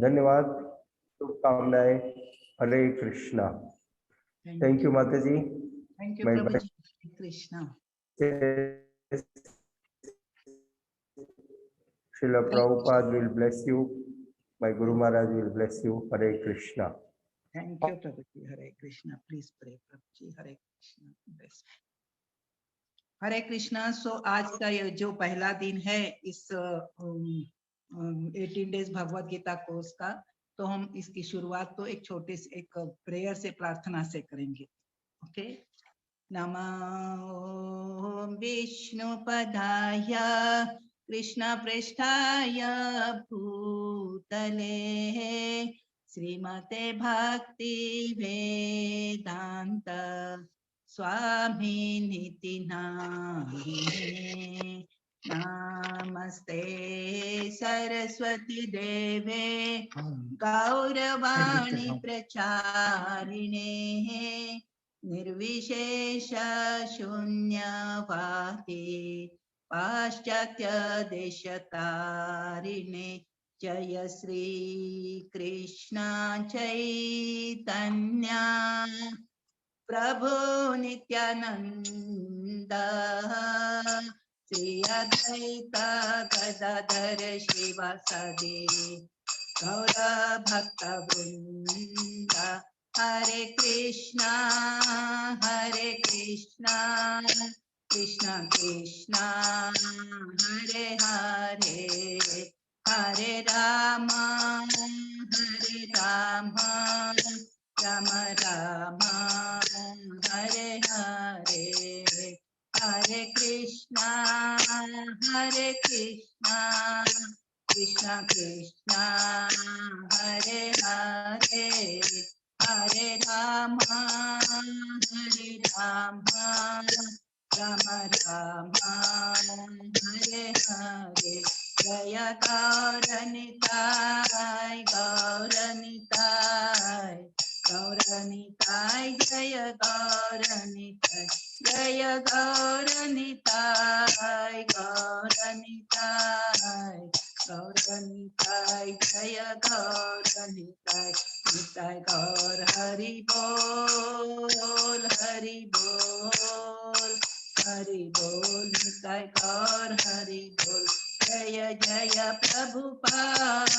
धन्यवाद, शुभकामनाएं। हरे Krishna. Thank you माता जी। थैंक यू प्रभु जी। Hare Krishna. Srila Prabhupada will bless you. My Guru Maharaj will bless you. Hare Krishna. Thank you प्रभु जी। हरे कृष्णा। प्लीज प्रे प्रभु जी। हरे कृष्णा। हरे कृष्णा। सो आज का ये जो पहला दिन है इस 18 डेज भगवत गीता कोर्स का, तो हम इसकी शुरुआत तो एक छोटे से एक प्रेयर से, प्रार्थना से करेंगे। ओके। नमो विष्णुपदाय कृष्ण पृष्ठाय भूतले श्रीमते भक्ति वेदांत स्वामी निति नामिने नमस्ते सरस्वती देवे गौरवाणी प्रचारिणे निर्विशेष शून्यवादी पाश्चात्य देशतारिणे जय श्री कृष्ण चैतन्य प्रभु नित्यानंद श्री अद्वैत गदाधर शिवासादि गौर भक्त वृंद हरे कृष्णा कृष्ण कृष्ण हरे हरे हरे राम राम राम हरे हरे हरे कृष्णा कृष्ण कृष्ण हरे हरे हरे राम राम राम हरे हरे जय गौरनिताय गौरनिताय गौरनिताय जय गौरनिताय जय गौरनिताय गौरनिताय गौरनिताय जय गौरनिताय निताय गौर हरि बोल हरि बोल हरि बोल निताय गौर हरि बोल जय जय प्रभुपाद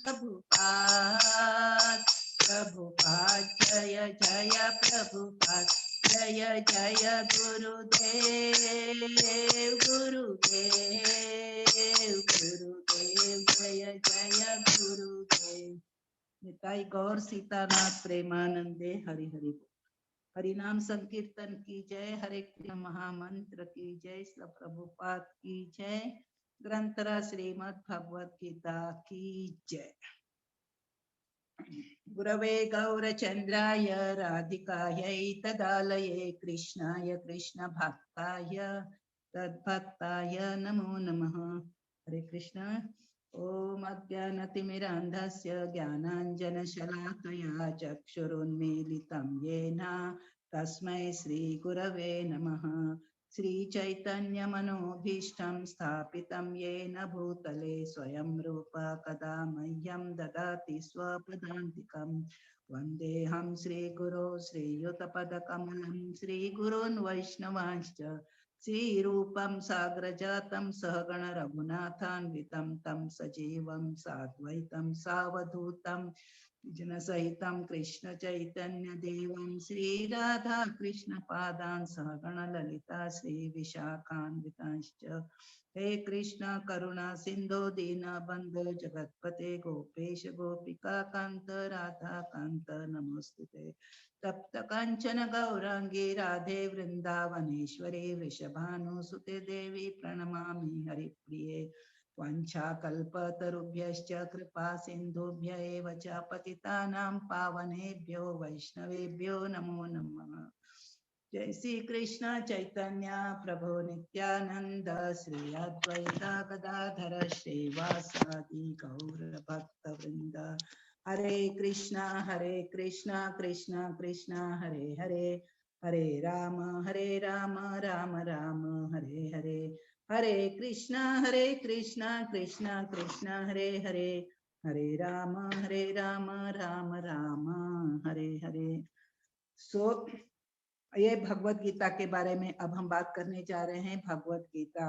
प्रभुपाद प्रभुपाद जय जय प्रभुपाद जय जय गुरुदेव गुरुदेव गुरुदेव जय जय गुरुदेव निताई गौर सीतानाथ प्रेमानंदे हरि हरि हरि नाम संकीर्तन की जय। हरे कृष्ण महामंत्र की जय। श्री प्रभुपाद की जय। ग्रंथरा श्रीमद् भगवत गीता की जय। गुरवे गौरचंद्राय राधिकायै तदालये कृष्णाय कृष्ण भक्ताय तद्भक्ताय नमो नमः। हरे कृष्ण। ओम अज्ञानतिमिरान्धस्य ज्ञानाञ्जनशलाकया चक्षुरुन्मीलितं येन तस्मै श्रीगुरवे नमः। श्रीचैतन्यमनोभीष्टं स्थापितं येन भूतले स्वयं रूप कदा मह्यं ददाति स्वपदान्तिकं। वन्देऽहं श्रीगुरो श्रीयुतपदकमलं श्रीगुरून् वैष्णवांश्च श्रीरूपं साग्रजातं सहगण रघुनाथान्वितं तं सजीवं साद्वैतं सावधूतं जनसहितं कृष्ण चैतन्य देवं श्रीराधा कृष्ण पादान् सहगण ललिता श्री विशाखान्वितांश्च। हे कृष्ण करुणा सिंधु दीन बंधु जगतपते गोपेश गोपिका कांत राधा कांत नमोस्तुते। तप्त कांचन गौरांगी राधे वृंदावनेश्वरी वृषभानुसुते देवी प्रणमामि हरिप्रिये। वाञ्छाकल्पतरुभ्यश्च कृपा सिन्धुभ्य एव च पतितानां पावनेभ्यो वैष्णवेभ्यो नमो नमः। जय श्री कृष्ण चैतन्य प्रभु नित्यानंद श्री अद्वैत गदाधर श्रीवासादि गौर भक्त वृंद। हरे कृष्णा कृष्ण कृष्ण हरे हरे हरे राम राम राम हरे हरे हरे कृष्णा कृष्ण कृष्ण हरे हरे हरे राम राम राम हरे हरे। सो ये भगवत गीता के बारे में अब हम बात करने जा रहे हैं। भगवत गीता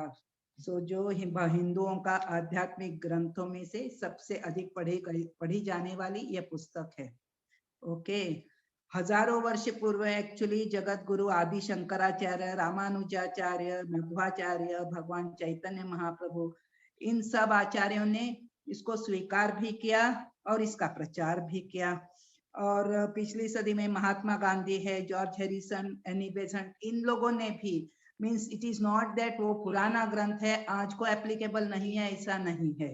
जो हिंदुओं का आध्यात्मिक ग्रंथों में से सबसे अधिक पढ़ी जाने वाली यह पुस्तक है। ओके, हजारों वर्ष पूर्व एक्चुअली जगत गुरु आदि शंकराचार्य, रामानुजाचार्य, मध्वाचार्य, भगवान चैतन्य महाप्रभु, इन सब आचार्यों ने इसको स्वीकार भी किया और इसका प्रचार भी किया। और पिछली सदी में महात्मा गांधी है, जॉर्ज हैरिसन, एनी बेसेंट, इन लोगों ने भी, means it is not that वो पुराना ग्रंथ है आज को एप्लीकेबल नहीं है, ऐसा नहीं है।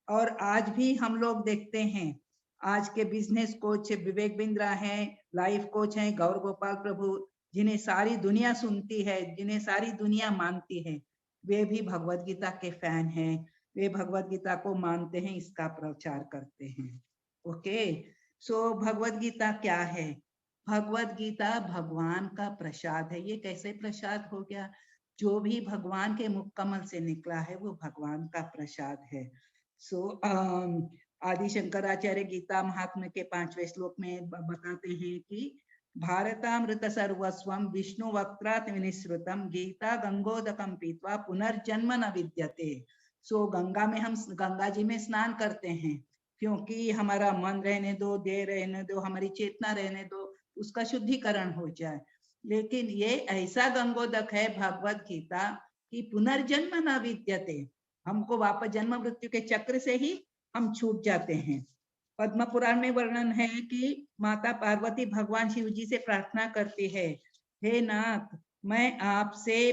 और आज भी हम लोग देखते हैं, आज के बिजनेस कोच विवेक बिंद्रा हैं, लाइफ कोच हैं गौर गोपाल प्रभु, जिन्हें सारी दुनिया सुनती है, जिन्हें सारी दुनिया मानती है, वे भी भगवत गीता के फैन हैं। वे भगवत गीता को मानते हैं, इसका प्रचार करते हैं। ओके, सो भगवत गीता क्या है? भगवत गीता भगवान का प्रसाद है। ये कैसे प्रसाद हो गया? जो भी भगवान के मुख कमल से निकला है वो भगवान का प्रसाद है। सो आदि शंकराचार्य गीता महात्म्य के 5वें श्लोक में बताते हैं कि भारतामृत सर्वस्वम विष्णु वक्त्रात् विनिश्रुतम गीता गंगोदकम पीत्वा पुनर्जन्म न विद्यते। सो गंगा में हम गंगा जी में स्नान करते हैं क्योंकि हमारा मन रहने दो, देह रहने दो, हमारी चेतना रहने दो, उसका शुद्धिकरण हो जाए। लेकिन ये ऐसा गंगोदक है भगवत गीता कि पुनर्जन्म न विद्यते, हमको वापस जन्म मृत्यु के चक्र से ही हम छूट जाते हैं। पद्म पुराण में वर्णन है कि माता पार्वती भगवान शिव जी से प्रार्थना करती है, हे नाथ, मैं आपसे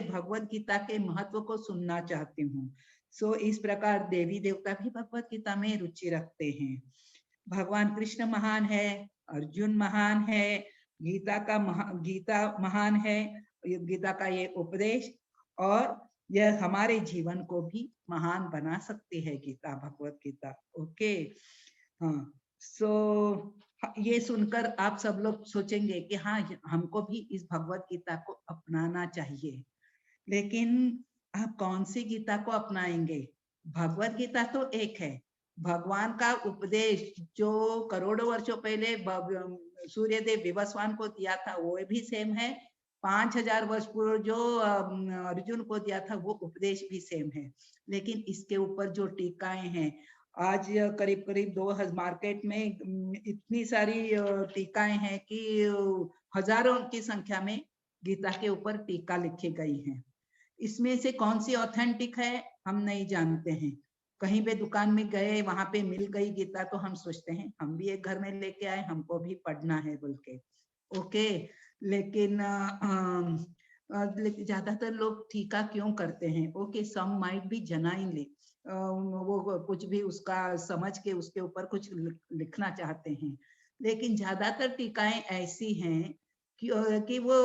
भगवत गीता के महत्व को सुनना चाहती हूँ। सो इस प्रकार देवी देवता भी भगवत गीता में रुचि रखते हैं। भगवान कृष्ण महान है, अर्जुन महान है, गीता महान है, गीता का ये उपदेश, और यह हमारे जीवन को भी महान बना सकती है गीता, भगवत गीता। ओके, हाँ, सो ये सुनकर आप सब लोग सोचेंगे कि हाँ, हमको भी इस भगवत गीता को अपनाना चाहिए। लेकिन आप कौन सी गीता को अपनाएंगे? भगवत गीता तो एक है, भगवान का उपदेश जो करोड़ों वर्षों पहले सूर्यदेव विवस्वान को दिया था वो भी सेम है, 5000 वर्ष पूर्व जो अर्जुन को दिया था वो उपदेश भी सेम है। लेकिन इसके ऊपर जो टीकाएं हैं, आज करीब करीब 2000 मार्केट में इतनी सारी टीकाएं हैं कि हजारों की संख्या में गीता के ऊपर टीका लिखी गई है। इसमें से कौन सी ऑथेंटिक है हम नहीं जानते हैं। कहीं पे दुकान में गए, वहां पे मिल गई गीता तो हम सोचते हैं हम भी एक घर में लेके आए, हमको भी पढ़ना है बोल के। ओके, लेकिन ज्यादातर लोग टीका क्यों करते हैं? Okay, some might be genuinely वो कुछ भी उसका समझ के उसके ऊपर कुछ लिखना चाहते हैं, लेकिन ज्यादातर टीकाएं ऐसी हैं कि वो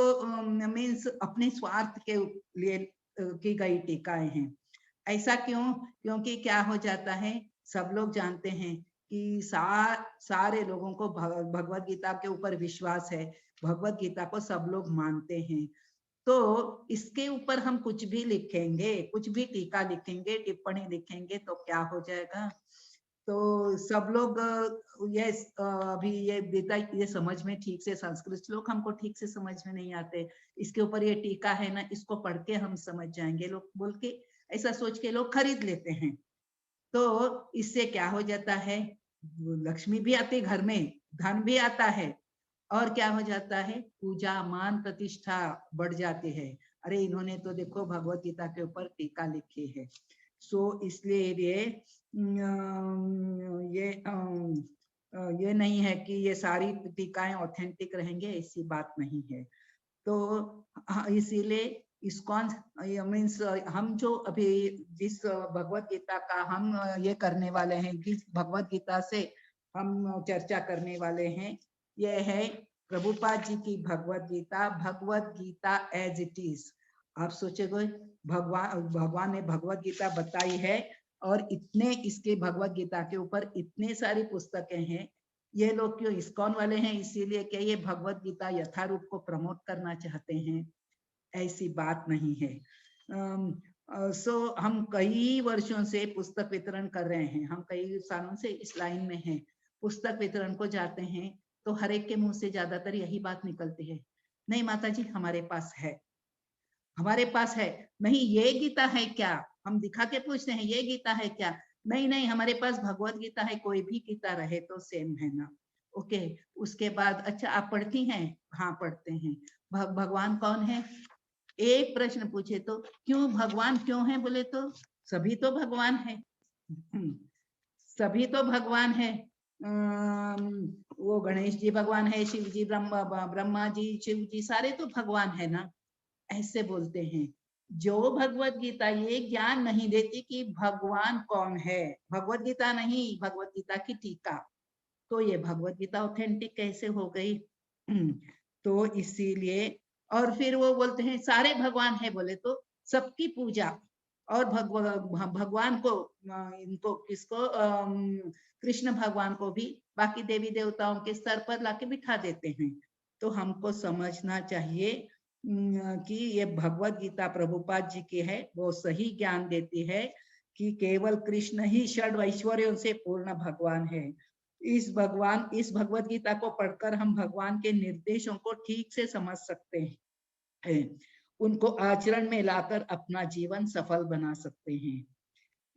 मीन्स अपने स्वार्थ के लिए की गई टीकाएं हैं। ऐसा क्यों? क्योंकि क्या हो जाता है, सब लोग जानते हैं कि सारे लोगों को भगवत गीता के ऊपर विश्वास है, भगवत गीता को सब लोग मानते हैं, तो इसके ऊपर हम कुछ भी लिखेंगे, कुछ भी टीका लिखेंगे, टिप्पणी लिखेंगे तो क्या हो जाएगा? तो सब लोग ये अभी ये गीता ये समझ में ठीक से, संस्कृत श्लोक हमको ठीक से समझ में नहीं आते, इसके ऊपर ये टीका है ना, इसको पढ़ के हम समझ जाएंगे लोग बोल के, ऐसा सोच के लोग खरीद लेते हैं। तो इससे क्या हो जाता है, लक्ष्मी भी आती घर में, धन भी आता है, और क्या हो जाता है, पूजा मान प्रतिष्ठा बढ़ जाती है। अरे इन्होंने तो देखो भगवत गीता के ऊपर टीका लिखी है। सो इसलिए ये नहीं है कि ये सारी टीकाएं ऑथेंटिक रहेंगे, ऐसी बात नहीं है। तो इसीलिए इस्कॉन मीन्स हम जो अभी जिस भगवत गीता का हम ये करने वाले हैं, जिस भगवत गीता से हम चर्चा करने वाले हैं, ये है प्रभुपाद जी की भगवत गीता एज इट इज। आप सोचेगे भगवान ने भगवत गीता बताई है और इतने इसके भगवत गीता के ऊपर इतने सारी पुस्तकें हैं, ये लोग क्यों इस्कॉन वाले हैं? इसीलिए क्या ये भगवत गीता यथारूप को प्रमोट करना चाहते हैं? ऐसी बात नहीं है। सो हम कई वर्षों से पुस्तक वितरण कर रहे हैं, हम कई सालों से इस लाइन में हैं, पुस्तक वितरण को जाते हैं तो हर एक के मुंह से ज्यादातर यही बात निकलती है, नहीं माता जी हमारे पास है, हमारे पास है। नहीं ये गीता है क्या, हम दिखा के पूछते हैं ये गीता है क्या, नहीं नहीं हमारे पास भगवत गीता है, कोई भी गीता रहे तो सेम है ना। ओके, उसके बाद अच्छा आप पढ़ती हैं, हाँ पढ़ते हैं। भगवान कौन है, एक प्रश्न पूछे तो क्यों भगवान क्यों है, बोले तो सभी तो भगवान है, सभी तो भगवान है। वो गणेश जी भगवान है, शिव जी, ब्रह्मा जी, शिव जी, सारे तो भगवान है ना, ऐसे बोलते हैं। जो भगवत गीता ये ज्ञान नहीं देती कि भगवान कौन है, भगवत गीता नहीं, भगवत गीता की टीका, तो ये भगवत गीता ऑथेंटिक कैसे हो गई। तो इसीलिए, और फिर वो बोलते हैं सारे भगवान है, बोले तो सबकी पूजा, और भगवान को इनको किसको कृष्ण भगवान को भी बाकी देवी देवताओं के स्तर पर लाके बिठा देते हैं। तो हमको समझना चाहिए कि ये भगवत गीता प्रभुपाद जी की है, वो सही ज्ञान देती है कि केवल कृष्ण ही षड ऐश्वर्यों से पूर्ण भगवान है। इस भगवत गीता को पढ़कर हम भगवान के निर्देशों को ठीक से समझ सकते हैं, उनको आचरण में लाकर अपना जीवन सफल बना सकते हैं।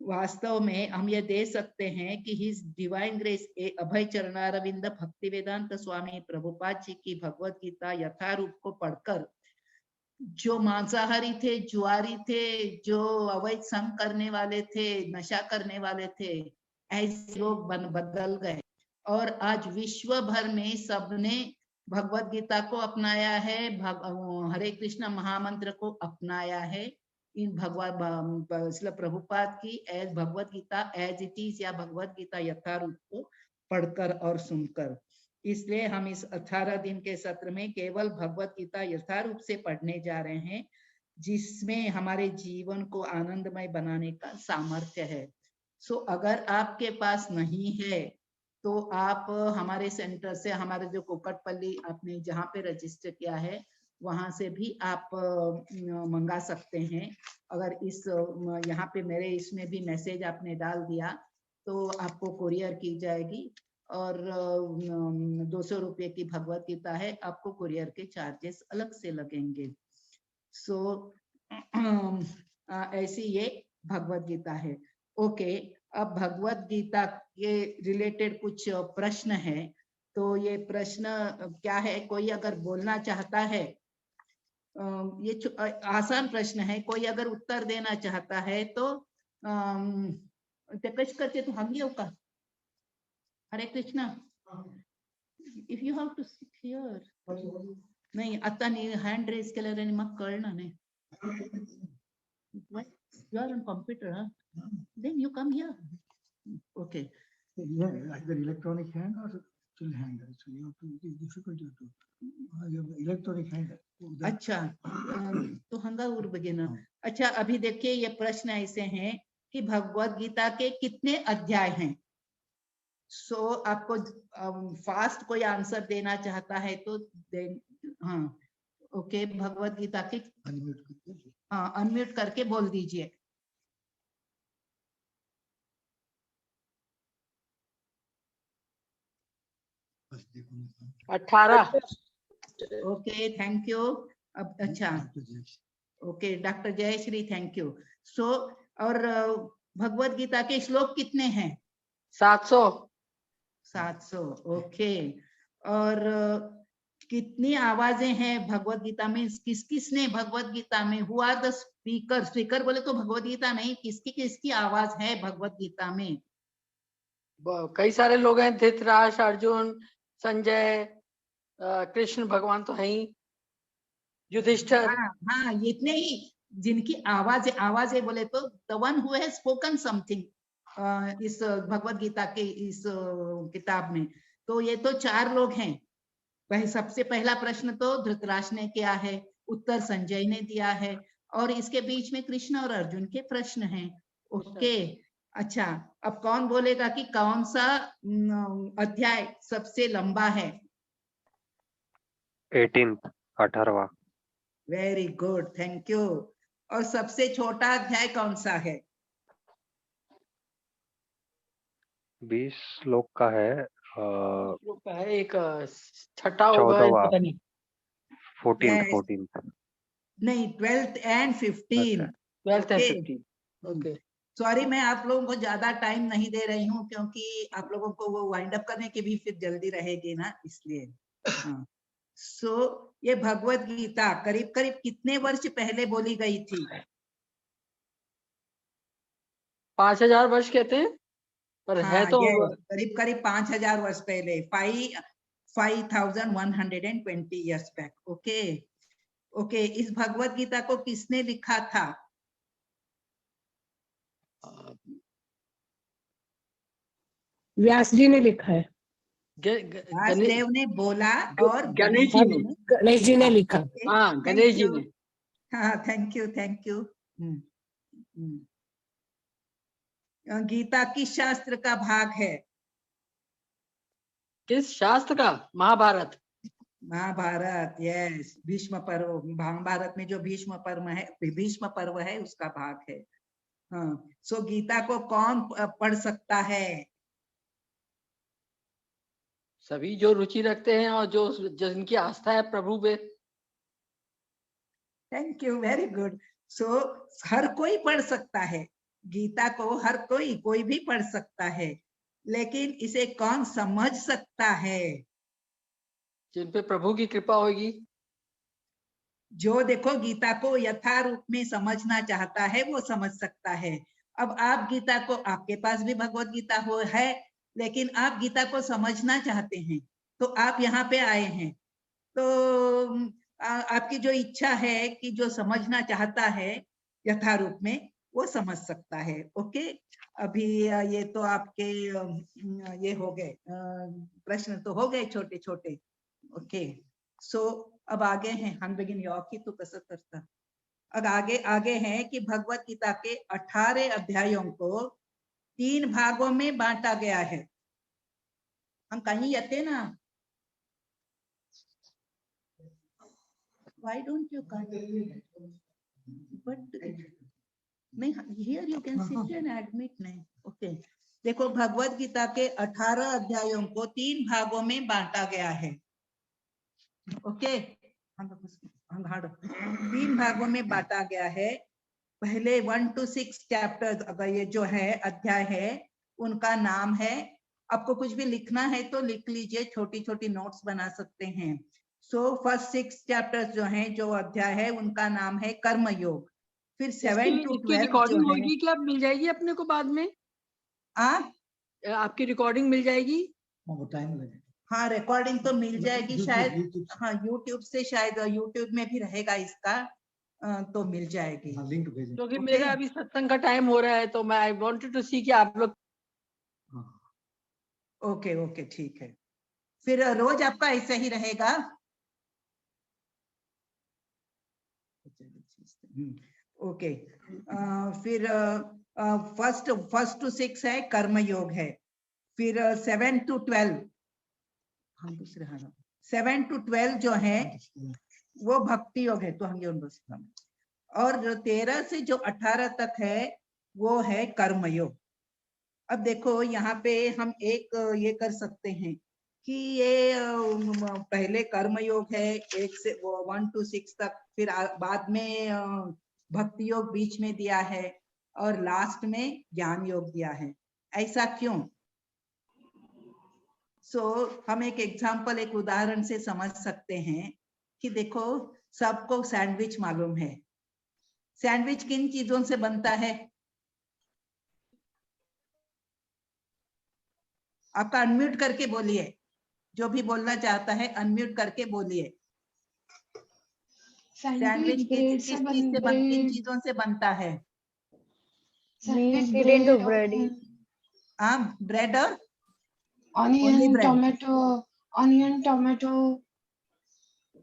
वास्तव में हम ये दे सकते हैं कि हिज डिवाइन ग्रेस अभय चरणारविंद भक्ति वेदांत स्वामी प्रभुपाद जी की भगवत गीता यथारूप को पढ़कर जो मांसाहारी थे, जुआरी थे, जो अवैध संग करने वाले थे, नशा करने वाले थे, ऐसे लोग बदल गए, और आज विश्व भर में सबने भगवत गीता को अपनाया है, हरे कृष्ण महामंत्र को अपनाया है। इन भगवत प्रभुपाद की as Bhagavad Gita as it is या भगवत गीता यथारूप को पढ़कर और सुनकर। इसलिए हम इस 18 दिन के सत्र में केवल भगवत गीता यथारूप से पढ़ने जा रहे हैं, जिसमें हमारे जीवन को आनंदमय बनाने का सामर्थ्य है। सो अगर आपके पास नहीं है तो आप हमारे सेंटर से, हमारे जो कुकटपल्ली आपने जहाँ पे रजिस्टर किया है वहां से भी आप मंगा सकते हैं। अगर इस यहाँ पे मेरे इसमें भी मैसेज आपने डाल दिया तो आपको कुरियर की जाएगी, और 200 रुपये की भगवत गीता है, आपको कुरियर के चार्जेस अलग से लगेंगे। सो ऐसी ये भगवत गीता है। ओके, अब भगवत गीता के रिलेटेड कुछ प्रश्न है, तो ये प्रश्न क्या है, कोई अगर बोलना चाहता है, ये आसान प्रश्न है, कोई अगर उत्तर देना चाहता है तो कश करते तो हम का Hare Krishna, if you have to sit here, नाही आता हँड रेज केल्याने मग कळणार नाही. You are on computer, huh? Then you come here. Okay. Yeah, either electronic hand or still hand. So you have to, it is difficult to you have electronic hand. अच्छा, तो हंगा उर बगेना। अच्छा, अभी देखिए ये प्रश्न ऐसे हैं कि भगवत गीता के कितने अध्याय हैं। सो आपको फास्ट कोई आंसर देना चाहता है तो हाँ, ओके, भगवत गीता के अनम्यूट करके बोल दीजिए। 18। Okay, thank you. अब अच्छा, okay, doctor Jayashree, thank you. So और भगवत गीता के श्लोक कितने हैं? 700। 700, ओके। और कितनी आवाजें हैं भगवत गीता में? किस किसने भगवत गीता में, who are the speaker? Speaker बोले तो भगवत गीता नहीं, किसकी किसकी आवाज है भगवत गीता में? कई सारे लोग हैं, धृतराष्ट्र, अर्जुन, संजय, कृष्ण भगवान तो है ही, युधिष्ठिर। हाँ, इतने ही जिनकी आवाज है बोले तो the one who has spoken something इस भगवत गीता के इस किताब में, तो ये तो 4 लोग हैं। सबसे पहला प्रश्न तो धृतराष्ट्र ने किया है, उत्तर संजय ने दिया है, और इसके बीच में कृष्ण और अर्जुन के प्रश्न हैं। ओके, अच्छा, अब कौन बोलेगा कि कौन सा अध्याय सबसे लंबा है? 18वां। Very good, thank you. और सबसे छोटा अध्याय कौन सा है? 20 श्लोक का है। लोग का है एक छठा होगा 14वां। पता नहीं। 14th। नहीं, 12th and 15। 12th and Okay. 15 okay. Sorry, मैं आप लोगों को ज्यादा टाइम नहीं दे रही हूँ क्योंकि आप लोगों को वो वाइंड अप करने की भी फिर जल्दी रहेगी ना, इसलिए। हाँ, सो ये भगवत गीता करीब करीब कितने वर्ष पहले बोली गई थी? 5000 वर्ष कहते हैं, पर है हाँ, तो करीब करीब 5000 वर्ष पहले, 5120 years back। ओके ओके, इस भगवत गीता को किसने लिखा था? व्यास जी ने लिखा है। व्यासदेव ने बोला और गणेश जी ने। गणेश जी ने लिखा। हाँ, गणेश जी ने। हाँ, थैंक यू। गीता किस शास्त्र का भाग है? किस शास्त्र का? महाभारत। महाभारत, यस। भीष्म पर्व, महाभारत में जो भीष्म पर्व है उसका भाग है। हाँ, सो गीता को कौन पढ़ सकता है? सभी जो रुचि रखते हैं और जो जिनकी आस्था है प्रभु पे। Thank you, very good. So हर कोई पढ़ सकता है गीता को, हर कोई भी पढ़ सकता है, लेकिन इसे कौन समझ सकता है? जिन पे प्रभु की कृपा होगी। जो देखो गीता को यथा रूप में समझना चाहता है वो समझ सकता है। अब आप गीता को, आपके पास भी भगवत गीता है, लेकिन आप गीता को समझना चाहते हैं तो आप यहाँ पे आए हैं, तो आपकी जो इच्छा है कि जो समझना चाहता है यथा रूप में वो समझ सकता है। ओके, अभी ये तो आपके ये हो गए, प्रश्न तो हो गए छोटे छोटे। ओके, सो अब आगे हैं, हम बिगिन योगी तो कसरत करता। अब आगे हैं कि भगवत गीता के 18 अध्यायों को 3 भागों में बांटा गया है। हम कहीं आते ना, why don't you come? But नहीं, here you can sit and admit नहीं। ओके, देखो भगवत गीता के 18 अध्यायों को 3 भागों में बांटा गया है। ओके, 3 भागों में बांटा गया है। पहले 1 to 6 चैप्टर, अगर ये जो है अध्याय है उनका नाम है, आपको कुछ भी लिखना है तो लिख लीजिए, छोटी छोटी नोट्स बना सकते हैं। सो फर्स्ट 6 चैप्टर्स जो हैं, जो अध्याय है उनका नाम है कर्म योग। फिर 7 to 12 रिकॉर्डिंग होगी क्या? मिल जाएगी अपने को बाद में? आपकी रिकॉर्डिंग मिल जाएगी? वो टाइम लगेगा। हाँ, रिकॉर्डिंग तो मिल जाएगी शायद। हाँ, यूट्यूब से, शायद यूट्यूब में भी रहेगा इसका, तो मिल जाएगी। लिंक भेजें। क्योंकि मेरा अभी सत्संग का टाइम हो रहा है तो मैं आई वांटेड टू सी कि आप लोग। ओके, ठीक है। फिर रोज आपका ऐसा ही रहेगा। ओके, फिर फर्स्ट टू 6 है कर्म योग है। फिर 7 to 12, हम दूसरे 7 to 12 जो है वो भक्ति योग है, तो हम और जो 13 से जो 18 तक है वो है कर्म योग। अब देखो यहाँ पे हम एक ये कर सकते हैं कि ये पहले कर्म योग है 1 से 1 to 6 तक, फिर बाद में भक्ति योग बीच में दिया है और लास्ट में ज्ञान योग दिया है। ऐसा क्यों? हम एक एग्जाम्पल, एक उदाहरण से समझ सकते हैं कि देखो सबको सैंडविच मालूम है। सैंडविच किन चीजों से बनता है? आपका अनम्यूट करके बोलिए, जो भी बोलना चाहता है अनम्यूट करके बोलिए। सैंडविच किन चीजों से बनता है? ब्रेड और ऑनियन टोमेटो।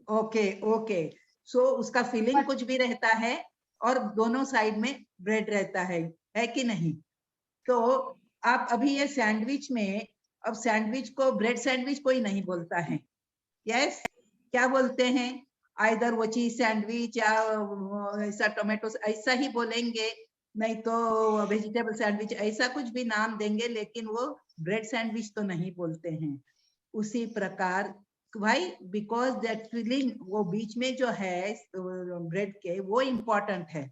ओके, सो उसका फिलिंग कुछ भी रहता है और दोनों साइड में ब्रेड रहता है कि नहीं? तो आप अभी ये सैंडविच में, अब सैंडविच को ब्रेड सैंडविच कोई नहीं बोलता है। यस, क्या बोलते हैं? आइदर वो चीज सैंडविच या ऐसा टोमेटो ऐसा ही बोलेंगे, नहीं तो वेजिटेबल सैंडविच ऐसा कुछ भी नाम देंगे, लेकिन वो ब्रेड सैंडविच तो नहीं बोलते हैं। उसी प्रकार भाई बिकॉज दैट फिलिंग वो बीच में जो है ब्रेड के वो इम्पोर्टेंट है।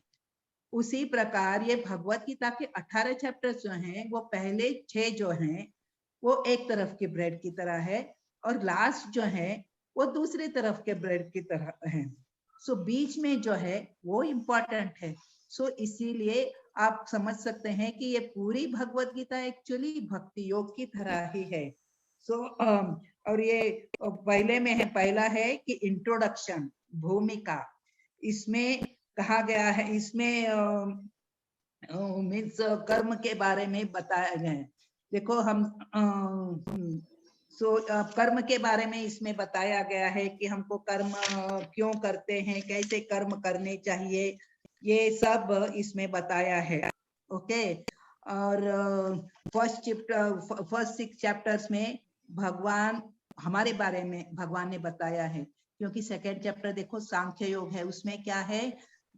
उसी प्रकार ये भगवत गीता के 18 चैप्टर जो हैं वो पहले 6 जो हैं वो एक तरफ के ब्रेड की तरह है और लास्ट जो है वो दूसरे तरफ के ब्रेड की तरह है। सो बीच में जो है वो इम्पोर्टेंट है। सो इसीलिए आप समझ सकते हैं कि ये पूरी भगवत गीता एक्चुअली भक्ति योग की तरह ही है। सो और ये पहले में है, पहला है कि इंट्रोडक्शन भूमिका, इसमें कहा गया है, इसमें मीन्स कर्म के बारे में बताया गया है। देखो हम कर्म के बारे में इसमें बताया गया है कि हमको कर्म क्यों करते हैं, कैसे कर्म करने चाहिए, ये सब इसमें बताया है। ओके, और फर्स्ट 6 चैप्टर्स में भगवान हमारे बारे में भगवान ने बताया है, क्योंकि सेकेंड चैप्टर देखो सांख्य योग है, उसमें क्या है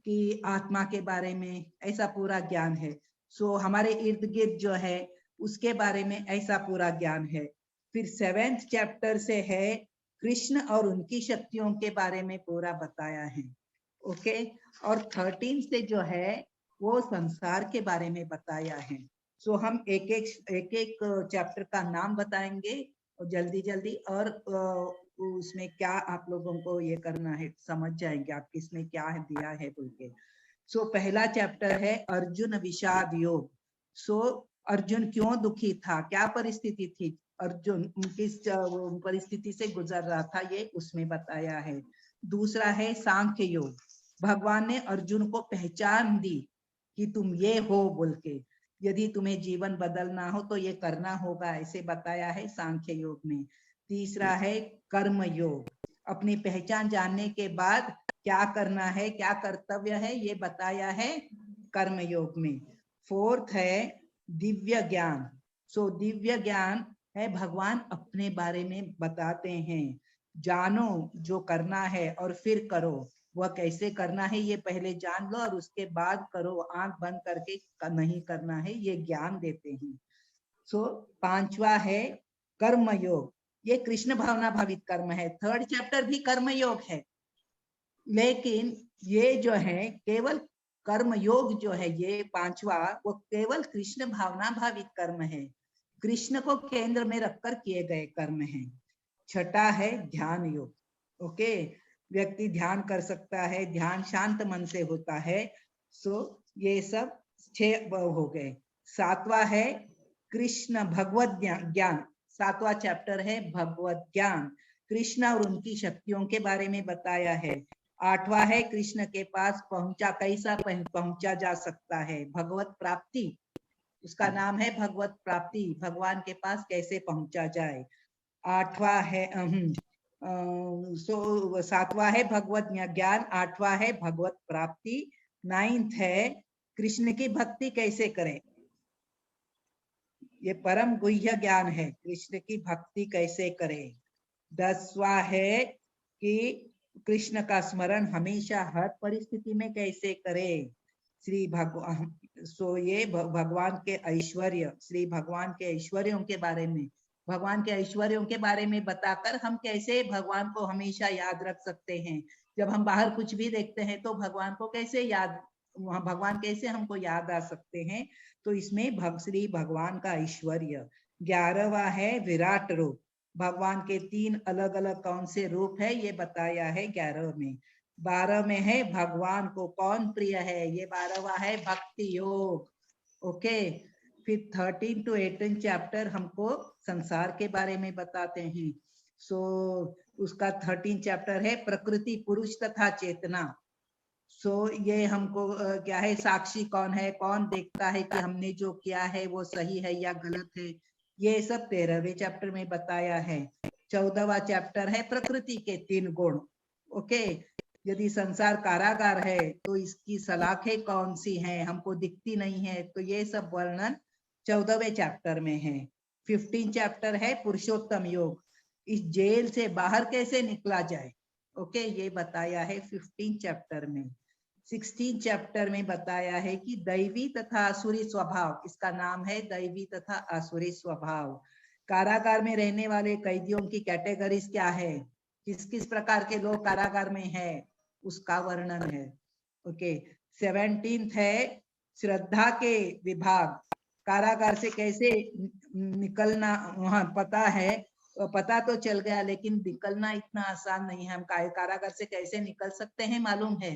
कि आत्मा के बारे में ऐसा पूरा ज्ञान है। सो हमारे इर्द गिर्द जो है उसके बारे में ऐसा पूरा ज्ञान है। फिर 7th चैप्टर से है कृष्ण और उनकी शक्तियों के बारे में पूरा बताया है। ओके, और 13 से जो है वो संसार के बारे में बताया है। सो हम एक एक चैप्टर का नाम बताएंगे और जल्दी जल्दी, और उसमें क्या आप लोगों को ये करना है समझ जाएंगे आप किसमें क्या है दिया है बोल के। सो पहला चैप्टर है अर्जुन विषाद योग। सो अर्जुन क्यों दुखी था, क्या परिस्थिति थी, अर्जुन किस परिस्थिति से गुजर रहा था, ये उसमें बताया है। दूसरा है सांख्य योग, भगवान ने अर्जुन को पहचान दी कि तुम ये हो बोल के, यदि तुम्हें जीवन बदलना हो तो ये करना होगा, ऐसे बताया है सांख्य योग में। तीसरा है कर्म योग, अपनी पहचान जानने के बाद क्या करना है, क्या कर्तव्य है, ये बताया है कर्म योग में। फोर्थ है दिव्य ज्ञान। सो दिव्य ज्ञान है भगवान अपने बारे में बताते हैं, जानो जो करना है और फिर करो, वह कैसे करना है ये पहले जान लो और उसके बाद करो, आंख बंद करके नहीं करना है, ये ज्ञान देते हैं। सो पांचवा है कर्म योग, ये कृष्ण भावना भावित कर्म है। 3rd चैप्टर भी कर्म योग है, लेकिन ये जो है केवल कर्म योग जो है ये 5वां वो केवल कृष्ण भावना भावित कर्म है, कृष्ण को केंद्र में रखकर किए गए कर्म हैं। 6ठा है ध्यान योग। ओके, व्यक्ति ध्यान कर सकता है, ध्यान शांत मन से होता है। सो ये सब 6 हो गए। 7वां है कृष्ण भगवत ज्ञान, 7वां चैप्टर है भगवत ज्ञान, कृष्ण और उनकी शक्तियों के बारे में बताया है। 8वां है कृष्ण के पास कैसा पहुंचा जा सकता है, भगवत प्राप्ति, उसका नाम है भगवत प्राप्ति, भगवान के पास कैसे पहुंचा जाए। 8वां है 7वां है भगवत ज्ञान, 8वां है भगवत प्राप्ति। 9th है कृष्ण की भक्ति कैसे करें, ये परम गुह्य ज्ञान है, कृष्ण की भक्ति कैसे करें। 10वां है कि कृष्ण का स्मरण हमेशा हर परिस्थिति में कैसे करें, श्री भगवान। सो ये भगवान के ऐश्वर्य, श्री भगवान के ऐश्वर्यों के बारे में, भगवान के ऐश्वर्यों के बारे में बताकर हम कैसे भगवान को हमेशा याद रख सकते हैं। जब हम बाहर कुछ भी देखते हैं तो भगवान को कैसे याद, भगवान कैसे हमको याद आ सकते हैं, तो इसमें श्री भगवान का ऐश्वर्य। 11वां है विराट रूप, भगवान के 3 अलग अलग कौन से रूप है ये बताया है 11 में। 12 में है भगवान को कौन प्रिय है, ये 12वां है भक्ति योग। ओके, फिर 13 to 18 चैप्टर हमको संसार के बारे में बताते हैं। सो उसका 13 चैप्टर है प्रकृति पुरुष तथा चेतना। सो ये हमको क्या है, साक्षी कौन है, कौन देखता है कि हमने जो किया है वो सही है या गलत है, ये सब 13वें चैप्टर में बताया है। 14वां चैप्टर है प्रकृति के 3 गुण। ओके, यदि संसार कारागार है तो इसकी सलाखें कौन सी हैं, हमको दिखती नहीं है, तो ये सब वर्णन 14वें चैप्टर में है। 15 चैप्टर है पुरुषोत्तम योग, इस जेल से बाहर कैसे निकला जाए, ओके, ये बताया है 15 चैप्टर में। 16 चैप्टर में बताया है कि दैवी तथा आसुरी स्वभाव, इसका नाम है दैवी तथा आसुरी स्वभाव। कारागार में रहने वाले कैदियों की कैटेगरीज क्या है, किस किस प्रकार के लोग कारागार में है, उसका वर्णन है। ओके, 17th है श्रद्धा के विभाग, कारागार से कैसे निकलना, वहां पता है, पता तो चल गया लेकिन निकलना इतना आसान नहीं है। हम कारागार से कैसे निकल सकते हैं मालूम है,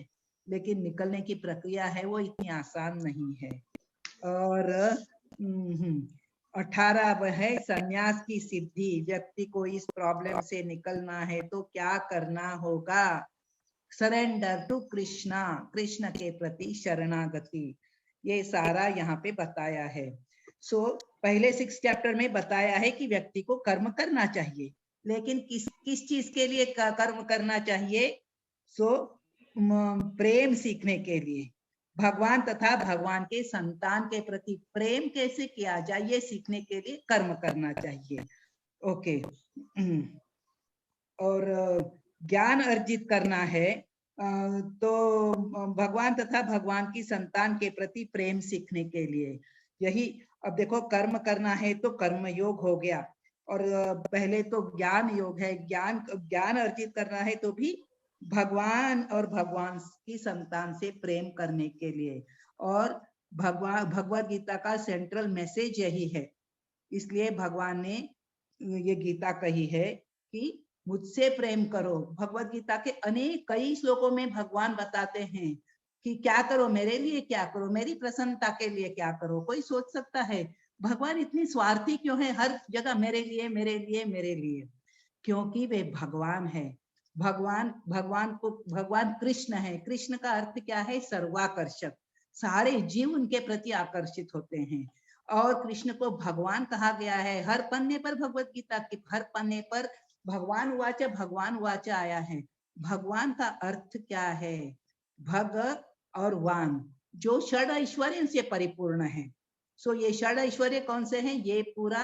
लेकिन निकलने की प्रक्रिया है वो इतनी आसान नहीं है। और 18 है संन्यास की सिद्धि, व्यक्ति को इस प्रॉब्लम से निकलना है तो क्या करना होगा, सरेंडर टू कृष्णा, कृष्ण के प्रति शरणागति, ये सारा यहाँ पे बताया है। पहले 6 चैप्टर में बताया है कि व्यक्ति को कर्म करना चाहिए, लेकिन किस किस चीज के लिए कर्म करना चाहिए, प्रेम सीखने के लिए, भगवान तथा भगवान के संतान के प्रति प्रेम कैसे किया जाए ये सीखने के लिए कर्म करना चाहिए। ओके, और ज्ञान अर्जित करना है तो भगवान तथा भगवान की संतान के प्रति प्रेम सीखने के लिए। यही अब देखो, कर्म करना है तो कर्म योग हो गया, और पहले तो ज्ञान योग है, ज्ञान अर्जित करना है तो भी भगवान और भगवान की संतान से प्रेम करने के लिए। और भगवद गीता का सेंट्रल मैसेज यही है, इसलिए भगवान ने ये गीता कही है कि मुझसे प्रेम करो। भगवद गीता के कई श्लोकों में भगवान बताते हैं कि क्या करो मेरे लिए, क्या करो मेरी प्रसन्नता के लिए, क्या करो। कोई सोच सकता है भगवान इतनी स्वार्थी क्यों है, हर जगह मेरे लिए मेरे लिए मेरे लिए, क्योंकि वे भगवान है। भगवान कृष्ण है। कृष्ण का अर्थ क्या है, सर्वाकर्षक, सारे जीव उनके प्रति आकर्षित होते हैं। और कृष्ण को भगवान कहा गया है। हर पन्ने पर भगवद गीता के हर पन्ने पर भगवान वाच आया है। भगवान का अर्थ क्या है, भग और वान, जो षड ऐश्वर्य से परिपूर्ण है। ये षड ऐश्वर्य कौन से हैं, ये पूरा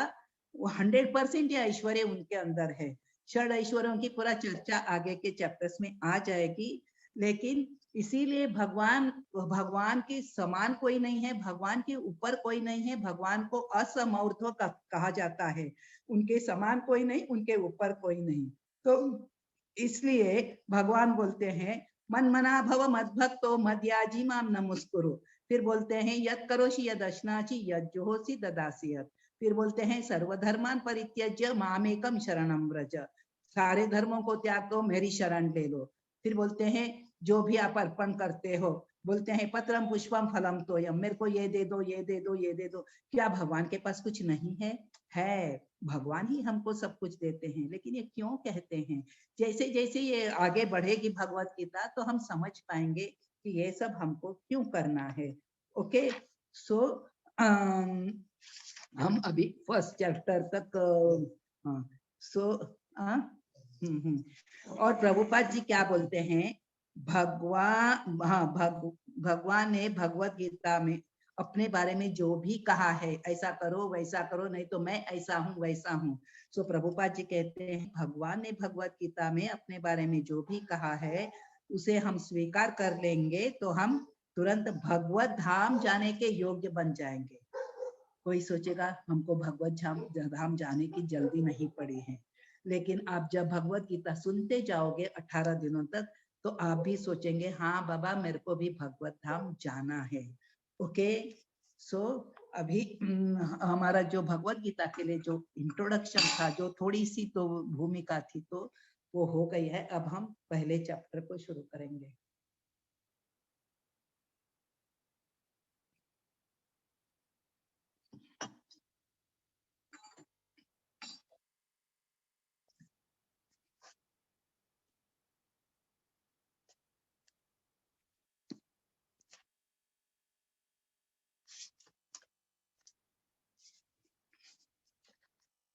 100% ये ऐश्वर्य उनके अंदर है। षड ऐश्वर्यों की पूरा चर्चा आगे के चैप्टर्स में आ जाएगी, लेकिन इसीलिए भगवान के समान कोई नहीं है, भगवान के ऊपर कोई नहीं है। भगवान को असमौर्ध्व कहा जाता है, उनके समान कोई नहीं, उनके ऊपर कोई नहीं। तो इसलिए भगवान बोलते हैं मन मना भव मद्भक्तो मद्याजी माम नमस्कुरु। फिर बोलते हैं यद करोषि यद अश्नाचि यद जुहोसि ददासि यत्। फिर बोलते हैं सर्वधर्मान परित्यज्य मामेकम शरणं व्रज, सारे धर्मों को त्याग दो, मेरी शरण ले लो। फिर बोलते हैं जो भी आप अर्पण करते हो, बोलते हैं पत्रम पुष्पम फलम तोयम, मेरे को ये दे दो ये दे दो ये दे दो। क्या भगवान के पास कुछ नहीं है? है, भगवान ही हमको सब कुछ देते हैं। लेकिन ये क्यों कहते हैं, जैसे जैसे ये आगे बढ़ेगी भगवत गीता तो हम समझ पाएंगे कि ये सब हमको क्यों करना है। ओके, हम अभी फर्स्ट चैप्टर तक और प्रभुपाद जी क्या बोलते हैं, भगवान ने भगवत गीता में अपने बारे में जो भी कहा है, ऐसा करो वैसा करो, नहीं तो मैं ऐसा हूँ वैसा हूँ। प्रभुपाद जी कहते हैं भगवान ने भगवत गीता में अपने बारे में जो भी कहा है उसे हम स्वीकार कर लेंगे तो हम तुरंत भगवत धाम जाने के योग्य बन जाएंगे। कोई सोचेगा हमको भगवत धाम जाने की जल्दी नहीं पड़ी है, लेकिन आप जब भगवत गीता सुनते जाओगे 18 दिनों तक तो आप भी सोचेंगे हाँ बाबा मेरे को भी भगवत धाम जाना है। ओके, अभी हमारा जो भगवत गीता के लिए जो इंट्रोडक्शन था, जो थोड़ी सी तो भूमिका थी, तो वो हो गई है। अब हम पहले चैप्टर को शुरू करेंगे।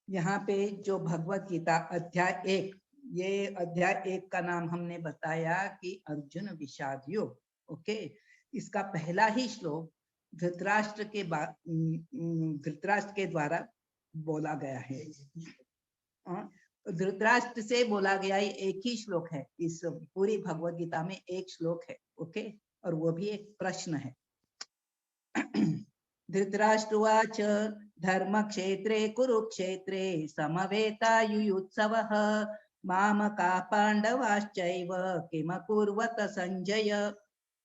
यहाँ पे जो भगवत गीता अध्याय 1, ये अध्याय 1 का नाम हमने बताया कि अर्जुन विषाद योग। ओके, इसका पहला ही श्लोक धृतराष्ट्र के द्वारा बोला गया है। धृतराष्ट्र से बोला गया ये एक ही श्लोक है, इस पूरी भगवत गीता में एक श्लोक है, ओके, और वो भी एक प्रश्न है। धृतराष्ट्रवाच धर्म क्षेत्रे कुरुक्षेत्रे समवेतायुयुत्सवः मामका पांडवाश्चैव किमकुर्वत संजय।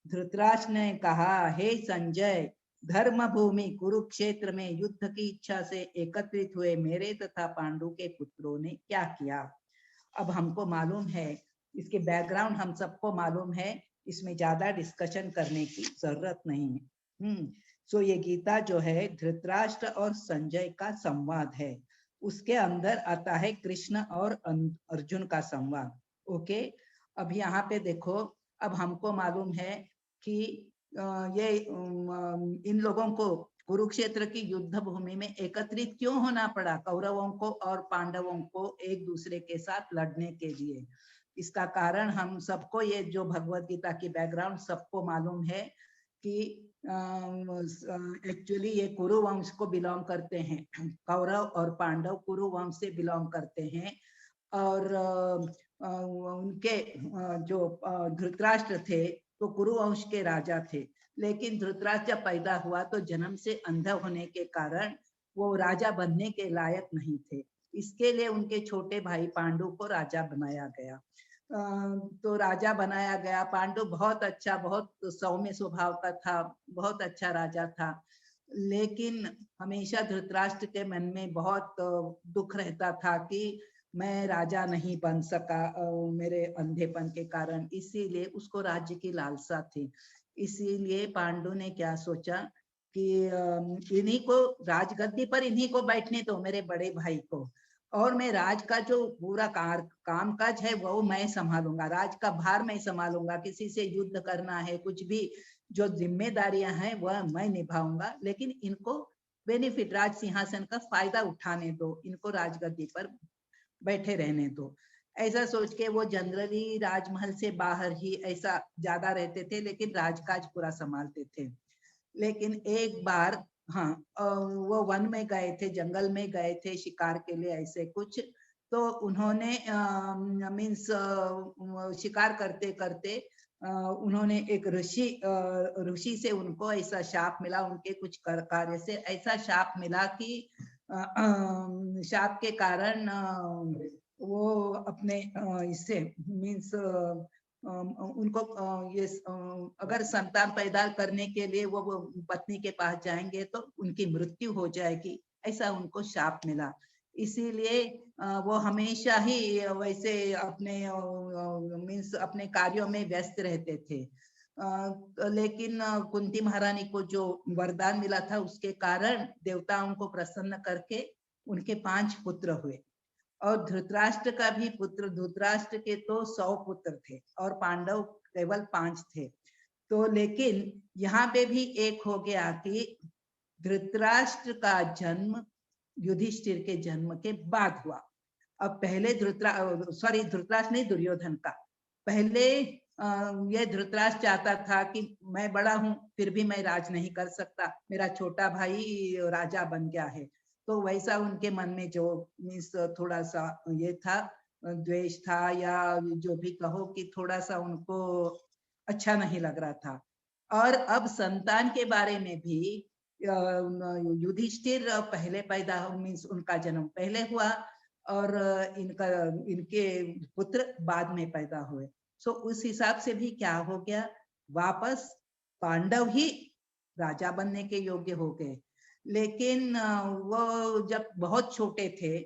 धृतराष्ट्र ने कहा, हे संजय, धर्म भूमि कुरुक्षेत्र में युद्ध की इच्छा से एकत्रित हुए मेरे तथा पांडु के पुत्रों ने क्या किया। अब हमको मालूम है, इसके बैकग्राउंड हम सबको मालूम है, इसमें ज्यादा डिस्कशन करने की जरूरत नहीं है। सो ये गीता जो है धृतराष्ट्र और संजय का संवाद है, उसके अंदर आता है कृष्ण और अर्जुन का संवाद, ओके। अब यहाँ पे देखो, अब हमको मालूम है कि ये इन लोगों को कुरुक्षेत्र की युद्ध भूमि में एकत्रित क्यों होना पड़ा, कौरवों को और पांडवों को एक दूसरे के साथ लड़ने के लिए। इसका कारण हम सबको, ये जो भगवत गीता की बैकग्राउंड सबको मालूम है कि एक्चुअली ये कुरु वंश को बिलोंग करते हैं, कौरव और पांडव कुरु वंश से बिलोंग करते हैं। और उनके जो धृतराष्ट्र थे तो कुरु वंश के राजा थे, लेकिन धृतराष्ट्र जब पैदा हुआ तो जन्म से अंधा होने के कारण वो राजा बनने के लायक नहीं थे, इसके लिए उनके छोटे भाई पांडु को राजा बनाया गया। तो राजा बनाया गया, पांडु बहुत अच्छा, बहुत सौम्य स्वभाव का था, बहुत अच्छा राजा था, लेकिन हमेशा धृतराष्ट्र के मन में बहुत दुख रहता था कि मैं राजा नहीं बन सका मेरे अंधेपन के कारण, इसीलिए उसको राज्य की लालसा थी। इसीलिए पांडु ने क्या सोचा कि इन्हीं को राजगद्दी पर इन्हीं को बैठने दो, मेरे बड़े भाई को, और मैं राज का जो पूरा काम काज है वो मैं संभालूंगा, राज का भार मैं संभालूंगा, किसी से युद्ध करना है, कुछ भी जो जिम्मेदारियां हैं वह मैं निभाऊंगा, लेकिन इनको बेनिफिट, राज सिंहासन का फायदा उठाने दो, इनको राजगद्दी पर बैठे रहने दो। ऐसा सोच के वो जनरली राजमहल से बाहर ही ऐसा ज्यादा रहते थे, लेकिन राजकाज पूरा संभालते थे। लेकिन एक बार वो वन में गए थे, जंगल में गए थे शिकार के लिए ऐसे कुछ, तो उन्होंने मीन्स शिकार करते करते उन्होंने एक ऋषि से उनको ऐसा शाप मिला, उनके कुछ कार्य से ऐसा शाप मिला कि शाप के कारण वो अपने इससे मीन्स उनको ये अगर संतान पैदा करने के लिए वो पत्नी के पास जाएंगे तो उनकी मृत्यु हो जाएगी, ऐसा उनको शाप मिला। इसीलिए वो हमेशा ही वैसे अपने मीन्स अपने कार्यों में व्यस्त रहते थे। लेकिन कुंती महारानी को जो वरदान मिला था उसके कारण देवताओं को प्रसन्न करके उनके 5 पुत्र हुए, और धृतराष्ट्र का भी पुत्र, धृतराष्ट्र के तो 100 पुत्र थे और पांडव केवल 5 थे। तो लेकिन यहाँ पे भी एक हो गया कि धृतराष्ट्र का जन्म युधिष्ठिर के जन्म के बाद हुआ। अब पहले धृतराष्ट्र नहीं, दुर्योधन का, पहले ये धृतराष्ट्र चाहता था कि मैं बड़ा हूं फिर भी मैं राज नहीं कर सकता, मेरा छोटा भाई राजा बन गया है, तो वैसा उनके मन में जो मीन्स थोड़ा सा ये था, द्वेष था या जो भी कहो कि थोड़ा सा उनको अच्छा नहीं लग रहा था। और अब संतान के बारे में भी युधिष्ठिर पहले पैदा, मीन्स उनका जन्म पहले हुआ और इनके पुत्र बाद में पैदा हुए। सो उस हिसाब से भी क्या हो गया, वापस पांडव ही राजा बनने के योग्य हो गए। लेकिन वो जब बहुत छोटे थे